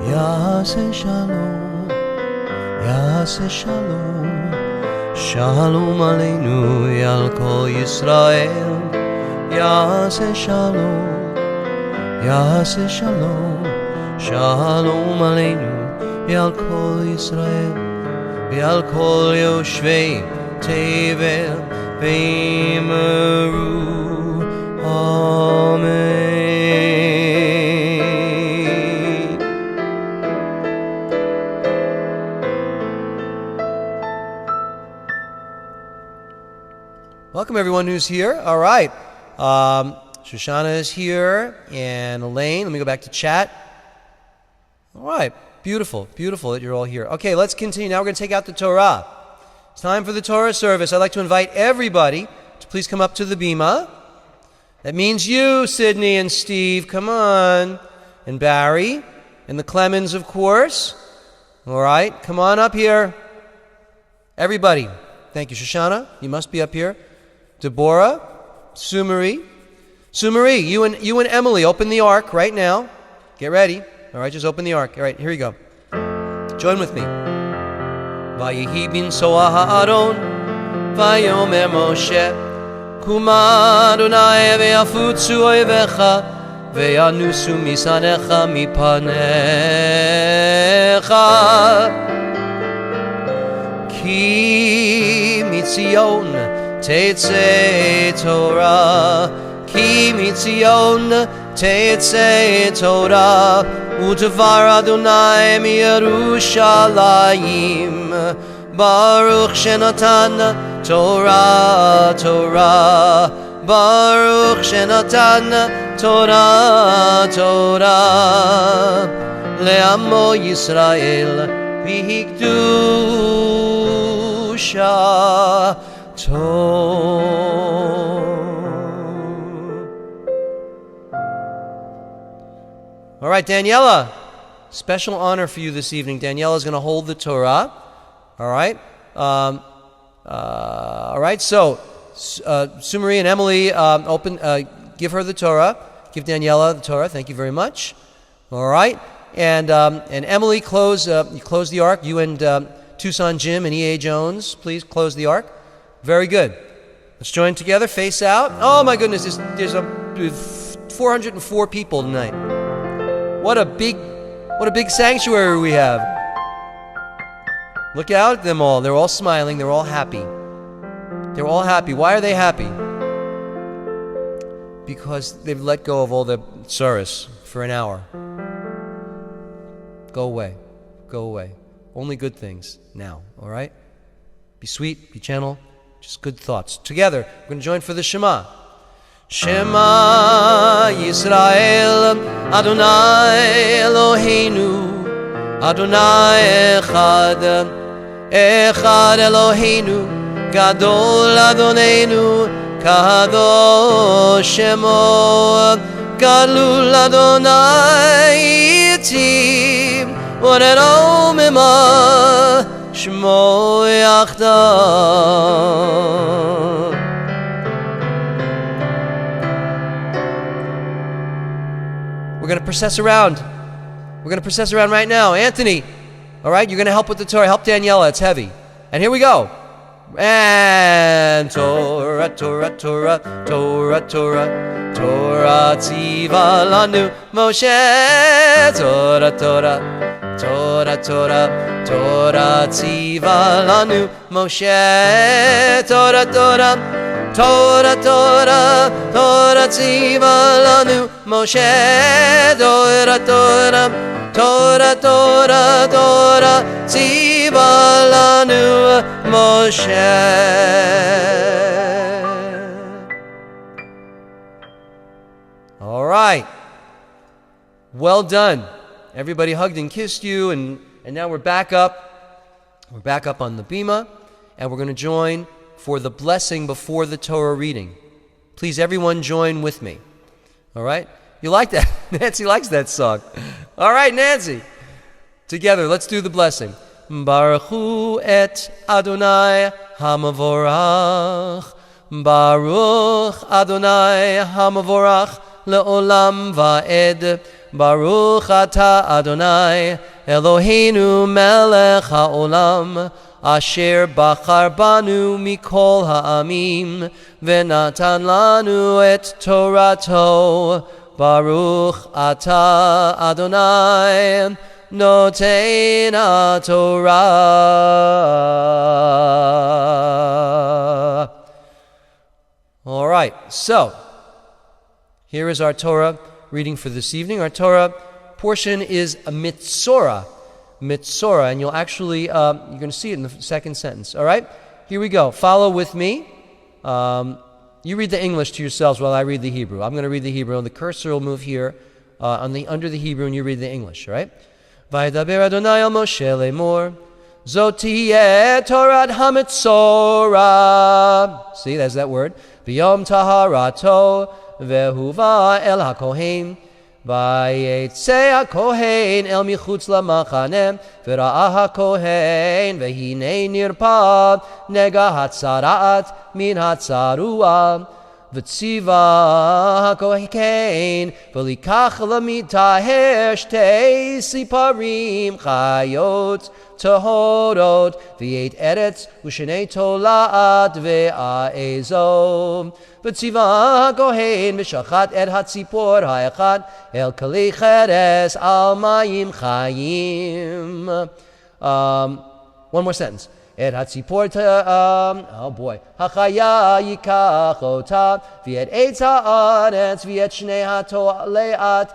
Speaker 1: יעשה שלום, יעשה שלום, שלום עלינו ועל כל ישראל, יעשה שלום, יעשה שלום, שלום עלינו ועל כל ישראל, ועל כל יושבי תבל, ואמרו אמן. Welcome everyone who's here. All right. Shoshana is here, and Elaine. Let me go back to chat. All right. Beautiful. Beautiful that you're all here. Okay, let's continue. Now we're going to take out the Torah. It's time for the Torah service. I'd like to invite everybody to please come up to the bima. That means you, Sydney and Steve. Come on. And Barry. And the Clemens, of course. All right. Come on up here. Everybody. Thank you. Shoshana, you must be up here. Deborah, Sumari, you and Emily, open the ark right now. Get ready. All right, just open the ark. All right, here you go. Join with me. Vayehi bin soah ha'aron, vayomer Moshe, kuma Adonai ve'afutzu oivecha, ve'anusu misanecha mipanecha, ki mitzion Tetzei Torah, ki mitzion tetzei Torah, u'devar Adonai miYerushalayim, Baruch shenatan Torah, Torah, Baruch shenatan Torah, Torah, le'amo Yisrael v'hikdusha. All right, Daniela, special honor for you this evening. Daniela is going to hold the Torah. All right. All right. So, Sumari and Emily, give her the Torah. Give Daniela the Torah. Thank you very much. All right. And Emily, close the ark. You and Tucson Jim and E.A. Jones, please close the ark. Very good. Let's join together, face out. Oh my goodness, there's 404 people tonight. What a big sanctuary we have. Look out at them all. They're all smiling. They're all happy. They're all happy. Why are they happy? Because they've let go of all the tsuris for an hour. Go away. Go away. Only good things now, all right? Be sweet, be gentle. Just good thoughts. Together, we're going to join for the Shema. Shema Yisrael, Adonai Eloheinu, Adonai Echad, Echad Eloheinu, Gadol Adonenu, Kadosh Shemo, Gadol Adonai Yitim, Orero Mimah, Shmo Yachdav. We're going to process around. We're going to process around right now. Anthony, all right, you're going to help with the Torah. Help Daniela. It's heavy. And here we go. And Torah, Torah, Torah, Torah, Torah, Torah tziva lanu Moshe. Torah, Torah, Torah, Torah, Torah tziva lanu Moshe. Torah, Torah, Torah, Torah, Torah tziva lanu Moshe. Torah, Torah, Torah, Torah, Torah tziva lanu Moshe. All right. Well done. Everybody hugged and kissed you, and now we're back up. We're back up on the bima, and we're going to join for the blessing before the Torah reading. Please, everyone, join with me. All right? You like that? Nancy likes that song. All right, Nancy. Together, let's do the blessing. Baruch hu et Adonai hamavorach. Baruch Adonai hamavorach le'olam va'ed. Baruch atah Adonai Eloheinu melech ha'olam. Asher bachar banu mikol ha'amim Venatan lanu et Torato. Baruch atah Adonai Noten HaTorah. All right, so here is our Torah reading for this evening. Our Torah portion is a mitzorah, and you'll actually, you're going to see it in the second sentence. All right, here we go. Follow with me. You read the English to yourselves while I read the Hebrew. I'm going to read the Hebrew, and the cursor will move here under the Hebrew, and you read the English. All right. Vaydaber Adonai al Moshe lemor, Zot tiyeh Torah hamitzorah. See, there's that word. V'yom taharato vehuva el hakohen. Vayetze hakohen el michutz lamachane. V'ra'ah hakohen v'hinei nirpa nega hatzarat min hatzarua. V'tziva hakohen v'likach lamitaher shtei siparim chayot tahorot v'yet eretz v'shenei tolaat ve'aezov. V'tziva hakohen v'shachat et hatzipor ha'echad el kali cheres al mayim chayim. One more sentence. Et hatzipor hachaya yikach ota v'et eitz ha'aretz v'et shnei ha'toleat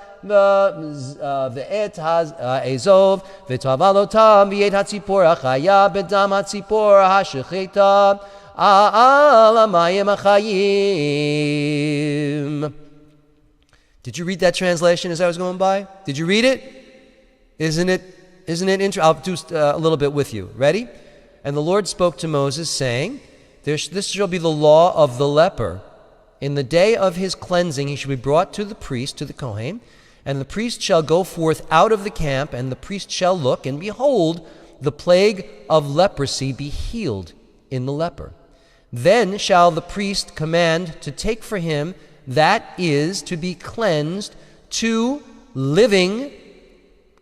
Speaker 1: v'et ha'ezov v'taval otam v'et hatzipor hachaya b'dam hatzipor ha'shechita al hamayim ha'chayim. Did you read that translation as I was going by? Did you read it? Isn't it interesting? I'll do a little bit with you. Ready? And the Lord spoke to Moses, saying, This shall be the law of the leper. In the day of his cleansing he shall be brought to the priest, to the Kohen, and the priest shall go forth out of the camp, and the priest shall look, and behold, the plague of leprosy be healed in the leper. Then shall the priest command to take for him that is to be cleansed 2 living,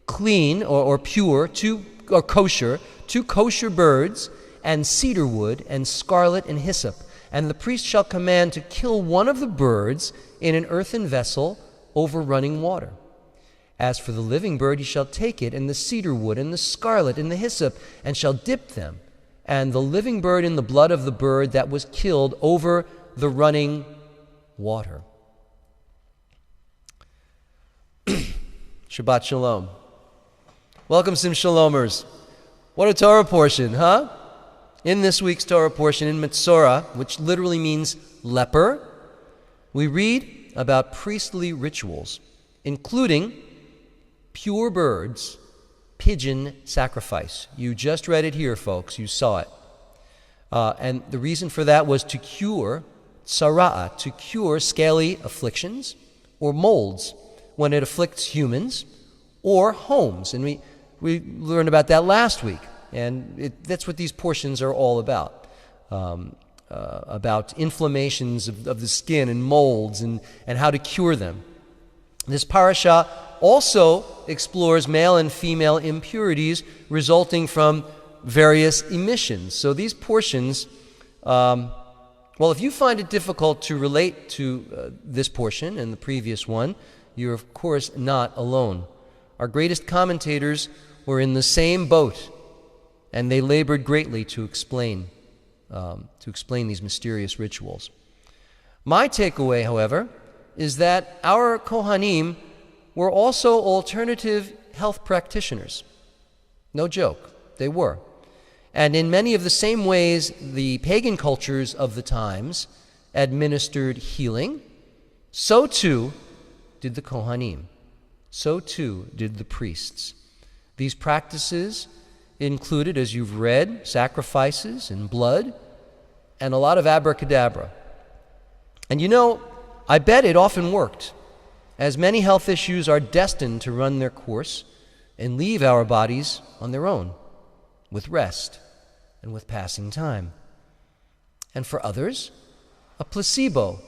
Speaker 1: clean, or pure, 2 or kosher, 2 kosher birds, and cedar wood, and scarlet, and hyssop. And the priest shall command to kill one of the birds in an earthen vessel over running water. As for the living bird, he shall take it, and the cedar wood, and the scarlet, and the hyssop, and shall dip them, and the living bird in the blood of the bird that was killed over the running water. Shabbat Shalom. Welcome, Sim Shalomers. What a Torah portion, huh? In this week's Torah portion, in Mitzorah, which literally means leper, we read about priestly rituals, including pure birds, pigeon sacrifice. You just read it here, folks. You saw it. And the reason for that was to cure tzara'ah, to cure scaly afflictions or molds when it afflicts humans or homes. And we learned about that last week, and that's what these portions are all about inflammations of the skin and molds and how to cure them. This parasha also explores male and female impurities resulting from various emissions. So these portions, if you find it difficult to relate to this portion and the previous one, you're of course not alone. Our greatest commentators were in the same boat, and they labored greatly to explain these mysterious rituals. My takeaway, however, is that our Kohanim were also alternative health practitioners. No joke, they were. And in many of the same ways the pagan cultures of the times administered healing, so too did the Kohanim. So too did the priests. These practices included, as you've read, sacrifices and blood and a lot of abracadabra. And I bet it often worked. as many health issues are destined to run their course and leave our bodies on their own, with rest and with passing time. And for others, a placebo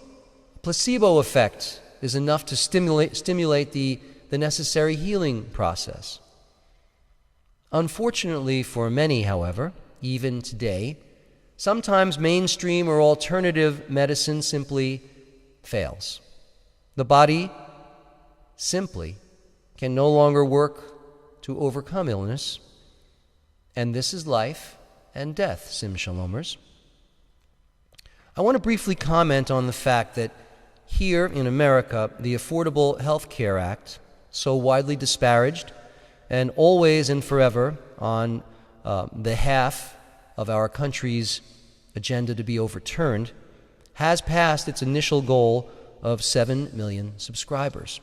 Speaker 1: effect is enough to stimulate the necessary healing process. Unfortunately for many, however, even today, sometimes mainstream or alternative medicine simply fails. The body simply can no longer work to overcome illness, and this is life and death, Sim Shalomers. I want to briefly comment on the fact that here in America, the Affordable Health Care Act, so widely disparaged and always and forever on the half of our country's agenda to be overturned, has passed its initial goal of 7 million subscribers.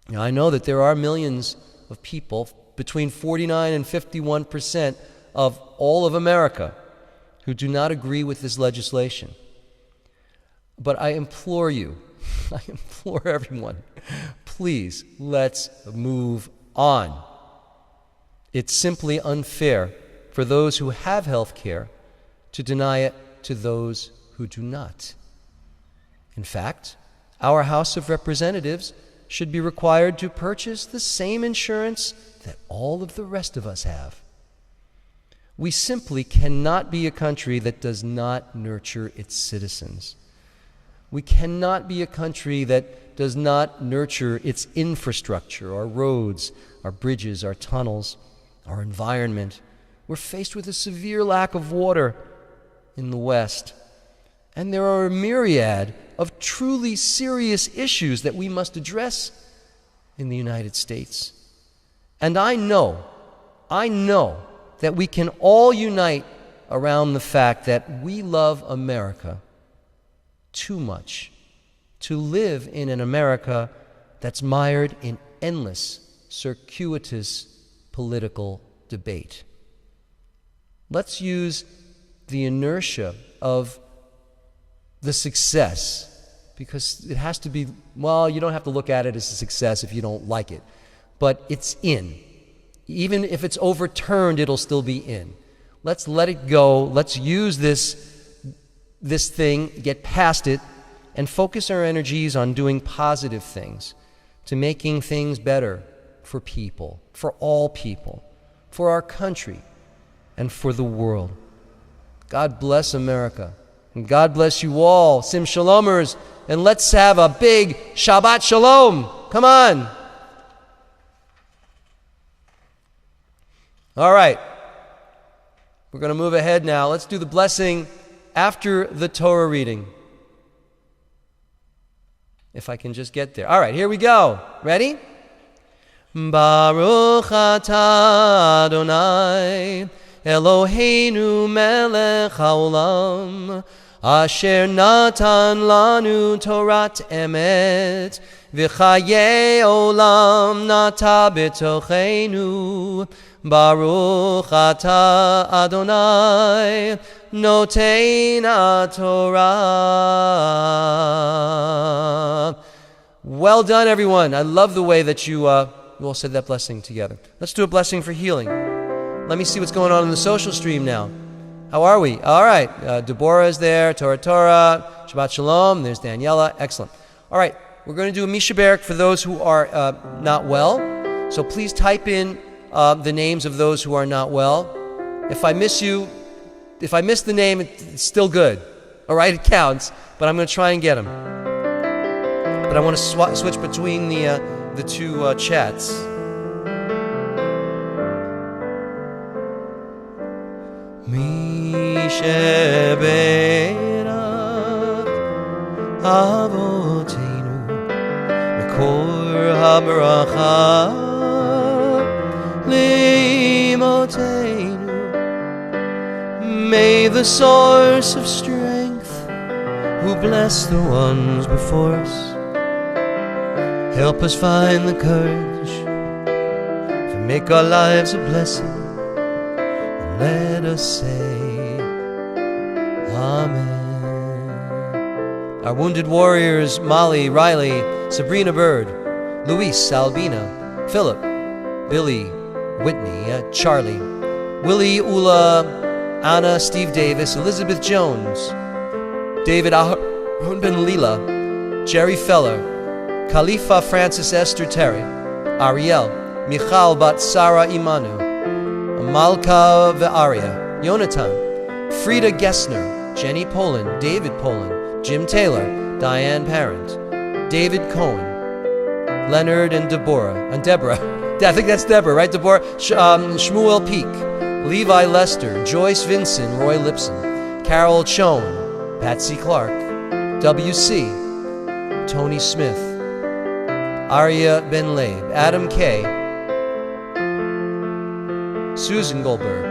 Speaker 1: Now, I know that there are millions of people, between 49 and 51% of all of America, who do not agree with this legislation. But I implore you, I implore everyone, please, let's move on. It's simply unfair for those who have health care to deny it to those who do not. In fact, our House of Representatives should be required to purchase the same insurance that all of the rest of us have. We simply cannot be a country that does not nurture its citizens. We cannot be a country that does not nurture its infrastructure, our roads, our bridges, our tunnels, our environment. We're faced with a severe lack of water in the West. And there are a myriad of truly serious issues that we must address in the United States. And I know that we can all unite around the fact that we love America too much to live in an America that's mired in endless, circuitous political debate. Let's use the inertia of the success, because it has to be, well, you don't have to look at it as a success if you don't like it, but it's in. Even if it's overturned, it'll still be in. Let's let it go. Let's use this thing, get past it, and focus our energies on doing positive things, to making things better for people, for all people, for our country, and for the world. God bless America. And God bless you all, Sim Shalomers, and let's have a big Shabbat Shalom. Come on. All right. We're going to move ahead now. Let's do the blessing after the Torah reading. If I can just get there. All right, here we go. Ready? Baruch atah Adonai Eloheinu melech haolam asher natan lanu Torat emet v'chaye olam nata b'tochenu Baruch atah Adonai noten Torah. Well done, everyone. I love the way that you all said that blessing together. Let's do a blessing for healing. Let me see what's going on in the social stream now. How are we? All right. Deborah is there. Torah. Shabbat Shalom. There's Daniela. Excellent. All right. We're going to do a Misha Barak for those who are not well. So please type in the names of those who are not well. If I miss the name, it's still good. All right? It counts. But I'm going to try and get them. But I want to switch between the two chats. Sheberach Avotenu Mikor HaBaracha Limotenu. May the source of strength, who bless the ones before us, help us find the courage to make our lives a blessing. Let us say Amen. Our wounded warriors, Molly, Riley, Sabrina Bird, Luis, Albina, Philip, Billy, Whitney, Charlie, Willie, Ula, Anna, Steve Davis, Elizabeth Jones, David Ahun Ben Lila, Jerry Feller, Khalifa Francis Esther Terry, Ariel, Michal Bat Sarah Imanu, Malka Ve'aria, Yonatan, Frida Gessner, Jenny Poland, David Poland, Jim Taylor, Diane Parent, David Cohen, Leonard and Deborah. I think that's Deborah, right? Deborah, Shmuel Peak, Levi Lester, Joyce Vinson, Roy Lipson, Carol Choen, Patsy Clark, W.C., Tony Smith, Arya Ben Laib, Adam K., Susan Goldberg,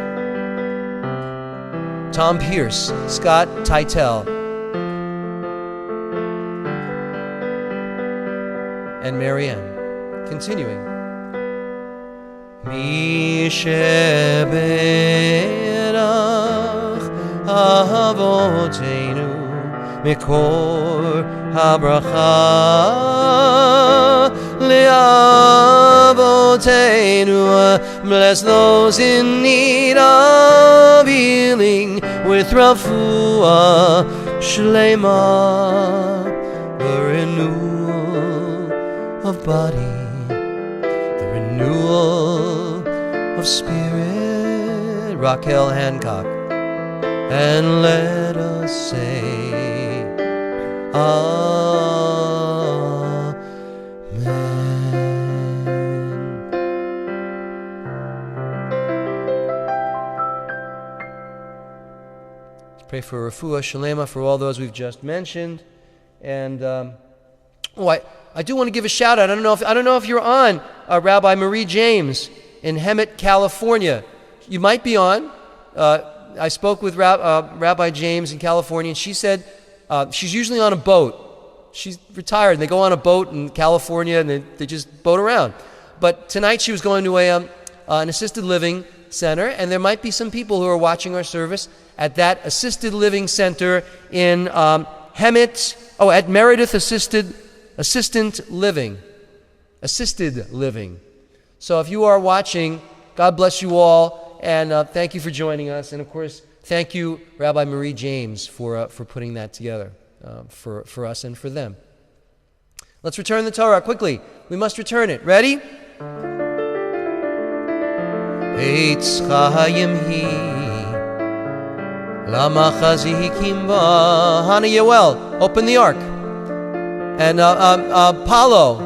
Speaker 1: Tom Pierce, Scott Titel, and Marianne. Continuing. Mi sheberach avoteinu mikor habracha le'avoteinu. Bless those in need of healing with refuah shlema, the renewal of body, the renewal of spirit. Raquel Hancock. And let us say, Amen. Let's pray for refuah shalema for all those we've just mentioned. And I do want to give a shout out. I don't know if you're on, Rabbi Marie James in Hemet, California. You might be on. I spoke with Rabbi James in California, and she said she's usually on a boat. She's retired, and they go on a boat in California, and they just boat around. But tonight she was going to an assisted living center, and there might be some people who are watching our service at that assisted living center in Hemet, at Meredith Assisted Living. So if you are watching, God bless you all, and thank you for joining us. And of course, thank you, Rabbi Marie James, for putting that together for us and for them. Let's return the Torah quickly. We must return it. Ready? Eitz Chaim hi Lama Chazihikim ba. Hannah Yoel, open the ark. And Paulo,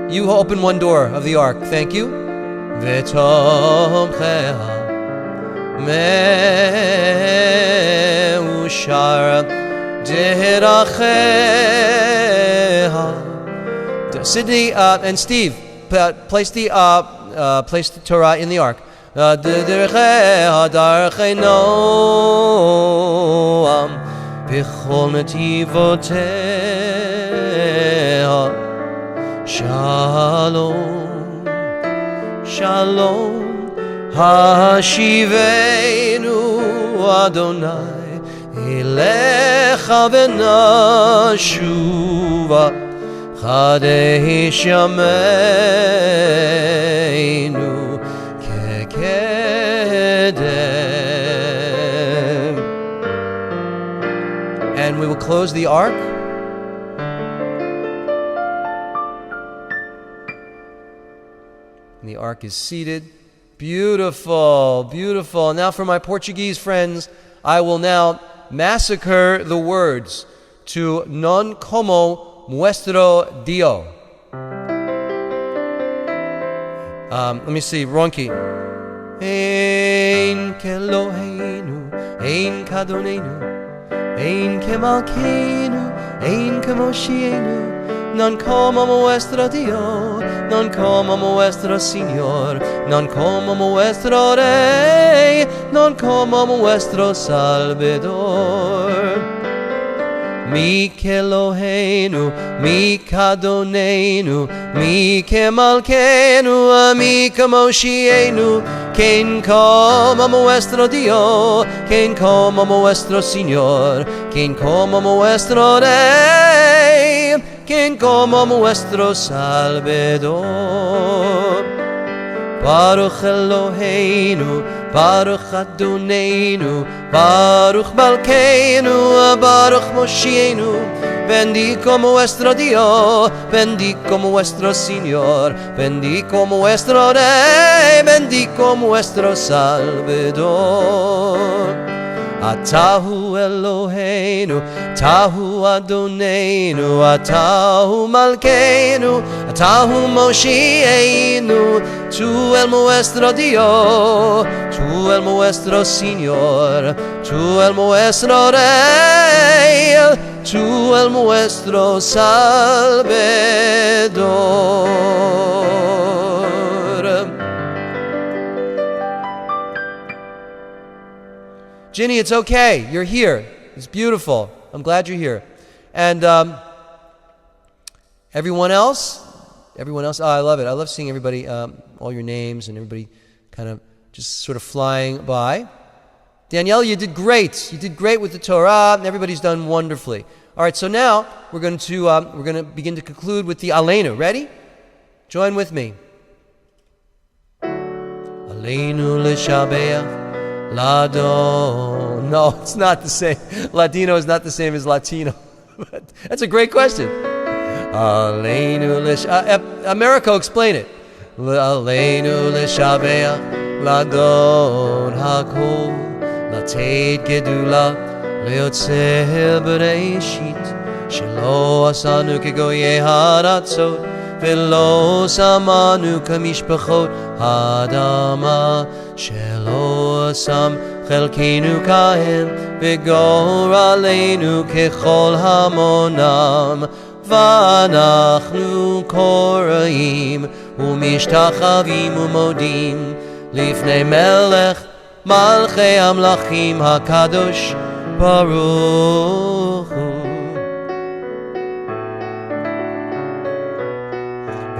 Speaker 1: you open one door of the ark. Thank you. V'tomcheha me'ushar deracheha. Sydney and Steve, place the Torah in the ark. Deracheha darchei noam v'chol netivoteha. Shalom, Shalom, Hashivenu Adonai Elecha v'nashuva Chadesh yameinu kekedem. And we will close the ark. And the ark is seated. Beautiful, beautiful. Now for my Portuguese friends, I will now massacre the words to Non como nuestro Dio. Let me see, Ronki. Ein keloheinu, ein kadonenu, ein kemalkeinu, ein kemoshienu. Non como nuestro Dio, non como nuestro Señor, non como nuestro Rey, non como nuestro Salvador. mi kelohenu, mi kadonenu, mi kemalkenu, mi kemoshienu, quien como nuestro Dios, quien como nuestro Señor, quien como nuestro Rey, quien como nuestro Salvador. Baruch Eloheinu, Baruch Adonenu, Baruch Malkeinu, Baruch Moshienu. Bendico nuestro Dios, bendico nuestro Señor, bendico nuestro Rey, bendico nuestro Salvador. Atahu Eloheinu, Atahu Adonenu, Atahu Malkeinu, Atahu Moshienu. Tu el nuestro Dios, tu el nuestro Señor, tu el nuestro Rey, tu el nuestro Salvador. Ginny, it's okay. You're here. It's beautiful. I'm glad you're here. And everyone else? Everyone else? Oh, I love it. I love seeing everybody, all your names and everybody kind of just sort of flying by. Danielle, you did great. You did great with the Torah, and everybody's done wonderfully. All right, so now we're going to begin to conclude with the Aleinu. Ready? Join with me. Aleinu l'shabeach Lado. No, it's not the same. Ladino is not the same as Latino. That's a great question. Aleinu Americo, explain it. Aleinu l'shabeach Ladon hakol Lated gedula leotzeh bereshit Shelo asanu kegoye haratzot Velo samanu kamishpachot hadama Shelo asam chelkenu kahem V'gor aleinu kechol hamonam V'anachnu koraim Umishtachavim umodim Lifnei melech Malchei amlachim hakadosh Baruch Hu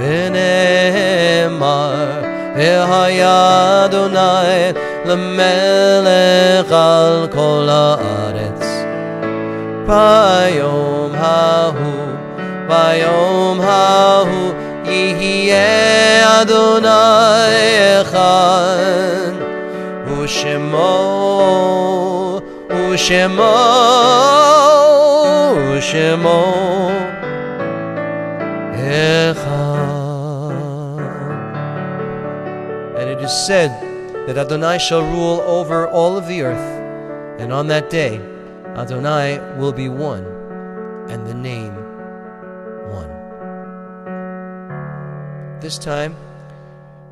Speaker 1: V'ne'emar V'haya Adonai L'melech al kol haaretz Bayom hahu Yihyeh Adonai echad Ushemo echad. And it is said that Adonai shall rule over all of the earth, and on that day Adonai will be one, and the name one. This time,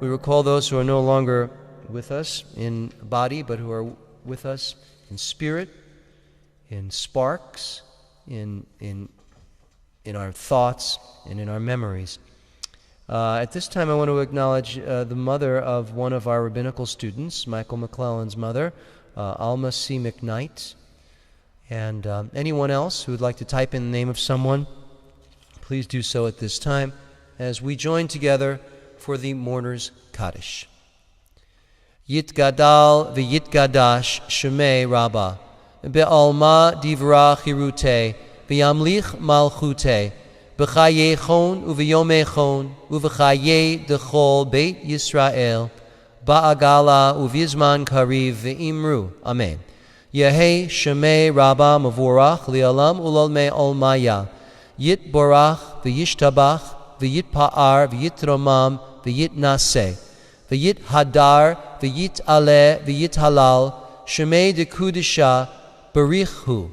Speaker 1: we recall those who are no longer with us in body, but who are with us in spirit, in sparks, in our thoughts, and in our memories. At this time, I want to acknowledge the mother of one of our rabbinical students, Michael McClellan's mother, Alma C. McKnight. And anyone else who would like to type in the name of someone, please do so at this time as we join together for the mourner's Kaddish. Yitgadal v'yitgadash shemei Rabbah be'alma divra chirute v'yamlich malchute b'chayechon uv'yomechon uv'chaye dechol beit Yisrael ba'agala uv'yizman kariv v'imru. Amen. Yehei shemei Rabbah mavorach li'alam ulalmei olmaya yit borach v'yishtabach v'yitpa'ar v'yitromam v'yitnaseh v'yit hadar v'yit aleh v'yit halal shemei dekudisha barichu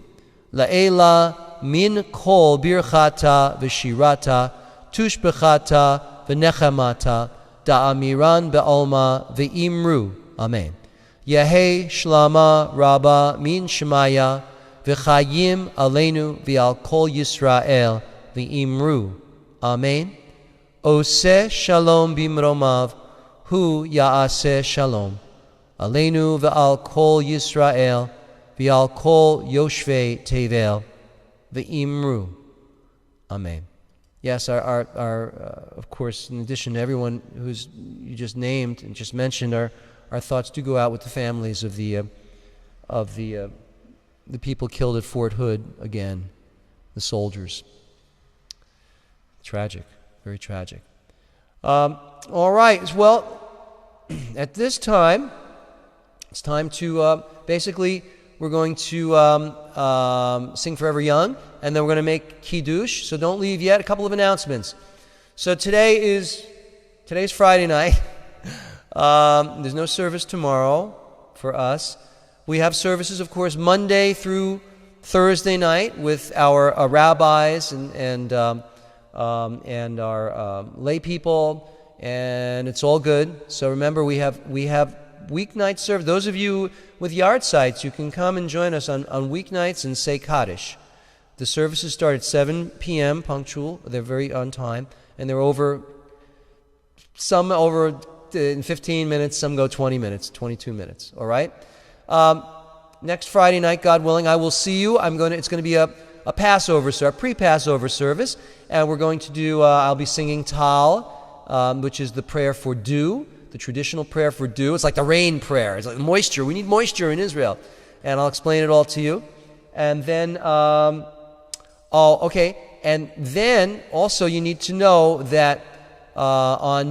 Speaker 1: la'ela min kol birchata v'shirata tushbechata v'nechamata da'amiran be'olma v'imru. Amen. Yehei shlama Rabbah min shemaya v'chayim aleinu v'al kol Yisrael v'imru. Amen. Oseh shalom bimromav hu ya'aseh shalom aleinu v'al kol Yisrael v'al kol yoshvei tevel ve'imru. Amen. Yes, of course, in addition to everyone who's you just named and just mentioned, our thoughts do go out with the families of the people killed at Fort Hood again, the soldiers. Tragic, very tragic. All right, well, at this time, it's time to basically, we're going to sing Forever Young, and then we're going to make Kiddush, so don't leave yet. A couple of announcements. So today's Friday night. There's no service tomorrow for us. We have services, of course, Monday through Thursday night with our rabbis and our lay people, and it's all good. So remember, we have weeknight service. Those of you with yard sites, you can come and join us on weeknights and say Kaddish. The services start at 7 p.m. punctual. They're very on time, and they're some over in 15 minutes, some go 20 minutes, 22 minutes. All right. Next Friday night, God willing, I will see you. It's going to be a Passover, a pre-Passover service, and we're going to do. I'll be singing Tal, which is the prayer for dew, the traditional prayer for dew. It's like the rain prayer. It's like moisture. We need moisture in Israel, and I'll explain it all to you. And then, and then also you need to know that I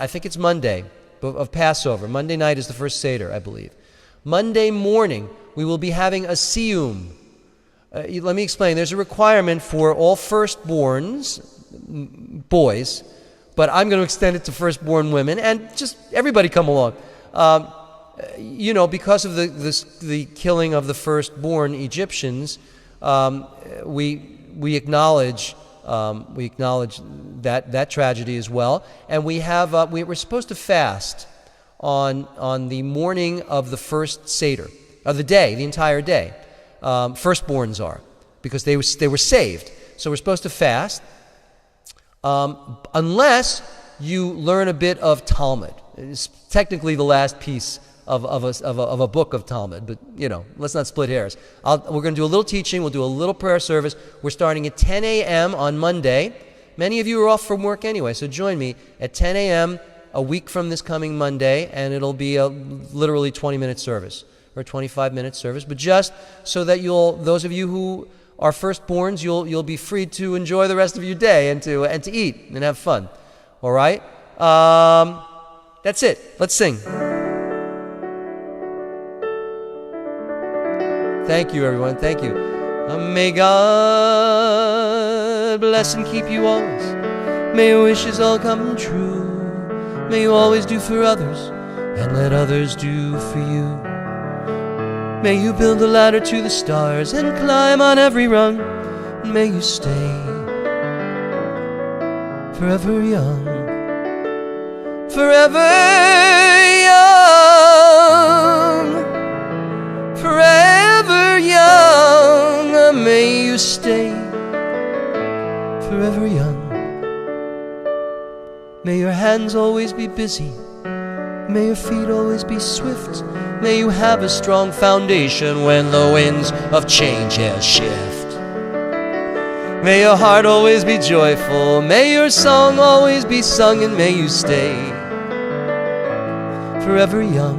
Speaker 1: think it's Monday of Passover. Monday night is the first Seder, I believe. Monday morning, we will be having a siyum. Let me explain. There's a requirement for all firstborns, boys, but I'm going to extend it to firstborn women, and just everybody come along. Because of the killing of the firstborn Egyptians, we acknowledge that tragedy as well, and we're supposed to fast on the morning of the first Seder of the day, the entire day. Firstborns are, because they were saved. So we're supposed to fast, unless you learn a bit of Talmud. It's technically the last piece of a book of Talmud, but let's not split hairs. We're going to do a little teaching. We'll do a little prayer service. We're starting at 10 a.m. on Monday. Many of you are off from work anyway, so join me at 10 a.m. a week from this coming Monday, and it'll be a literally 20-minute service or 25-minute service. But just so that those of you who are firstborns, you'll be free to enjoy the rest of your day and to eat and have fun. All right. That's it. Let's sing. Thank you, everyone. Thank you. May God bless and keep you always. May your wishes all come true. May you always do for others and let others do for you. May you build a ladder to the stars and climb on every rung. And may you stay forever young. Forever young. Forever young. May you stay forever young. May your hands always be busy. May your feet always be swift. May you have a strong foundation when the winds of change shift. May your heart always be joyful. May your song always be sung, and may you stay forever young.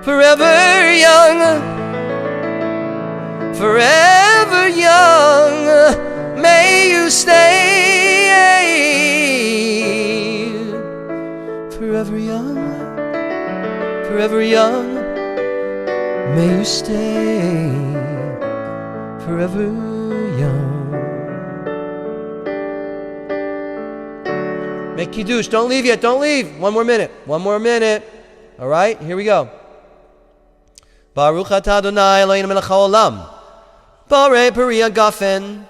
Speaker 1: Forever young. Forever young. May you stay forever young. Forever young, may you stay forever young. Make Kiddush. Don't leave yet. Don't leave. One more minute. All right, here we go. Baruch atah Adonai Eloheinu melech haolam, borei peri hagafen.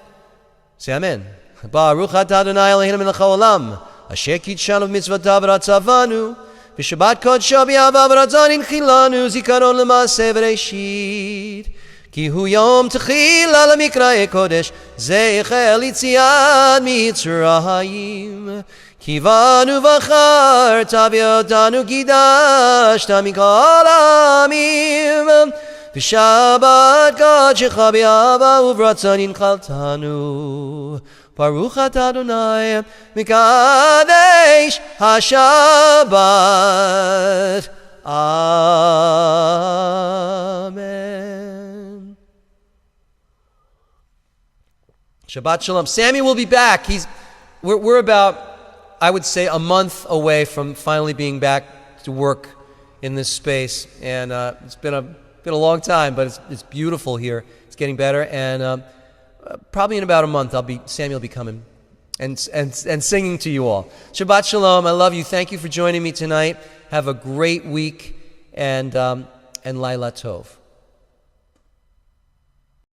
Speaker 1: Say amen. Baruch atah Adonai Eloheinu melech haolam, asher kitshanu b'mitzvotav v'ratzavanu. V'shabbat kodsho b'yahava v'ratzon inchilanu zikaron l'maaseh v'reishit. Ki hu yom techila l'mikra'e kodesh zeichel yitziat mitzrayim. Ki vanu v'char taviotanu kidashta mikol ha'amim. V'shabbat Kodechecha b'Yava u'v'ratzon inchaltanu. Baruch atah Adonai Mikadesh HaShabbat. Amen. Shabbat Shalom. Sammy will be back. We're about, I would say, a month away from finally being back to work in this space, and it's been a long time, but it's beautiful here. It's getting better, and probably in about a month, Sammy will be coming and singing to you all. Shabbat Shalom. I love you. Thank you for joining me tonight. Have a great week, and Laila Tov.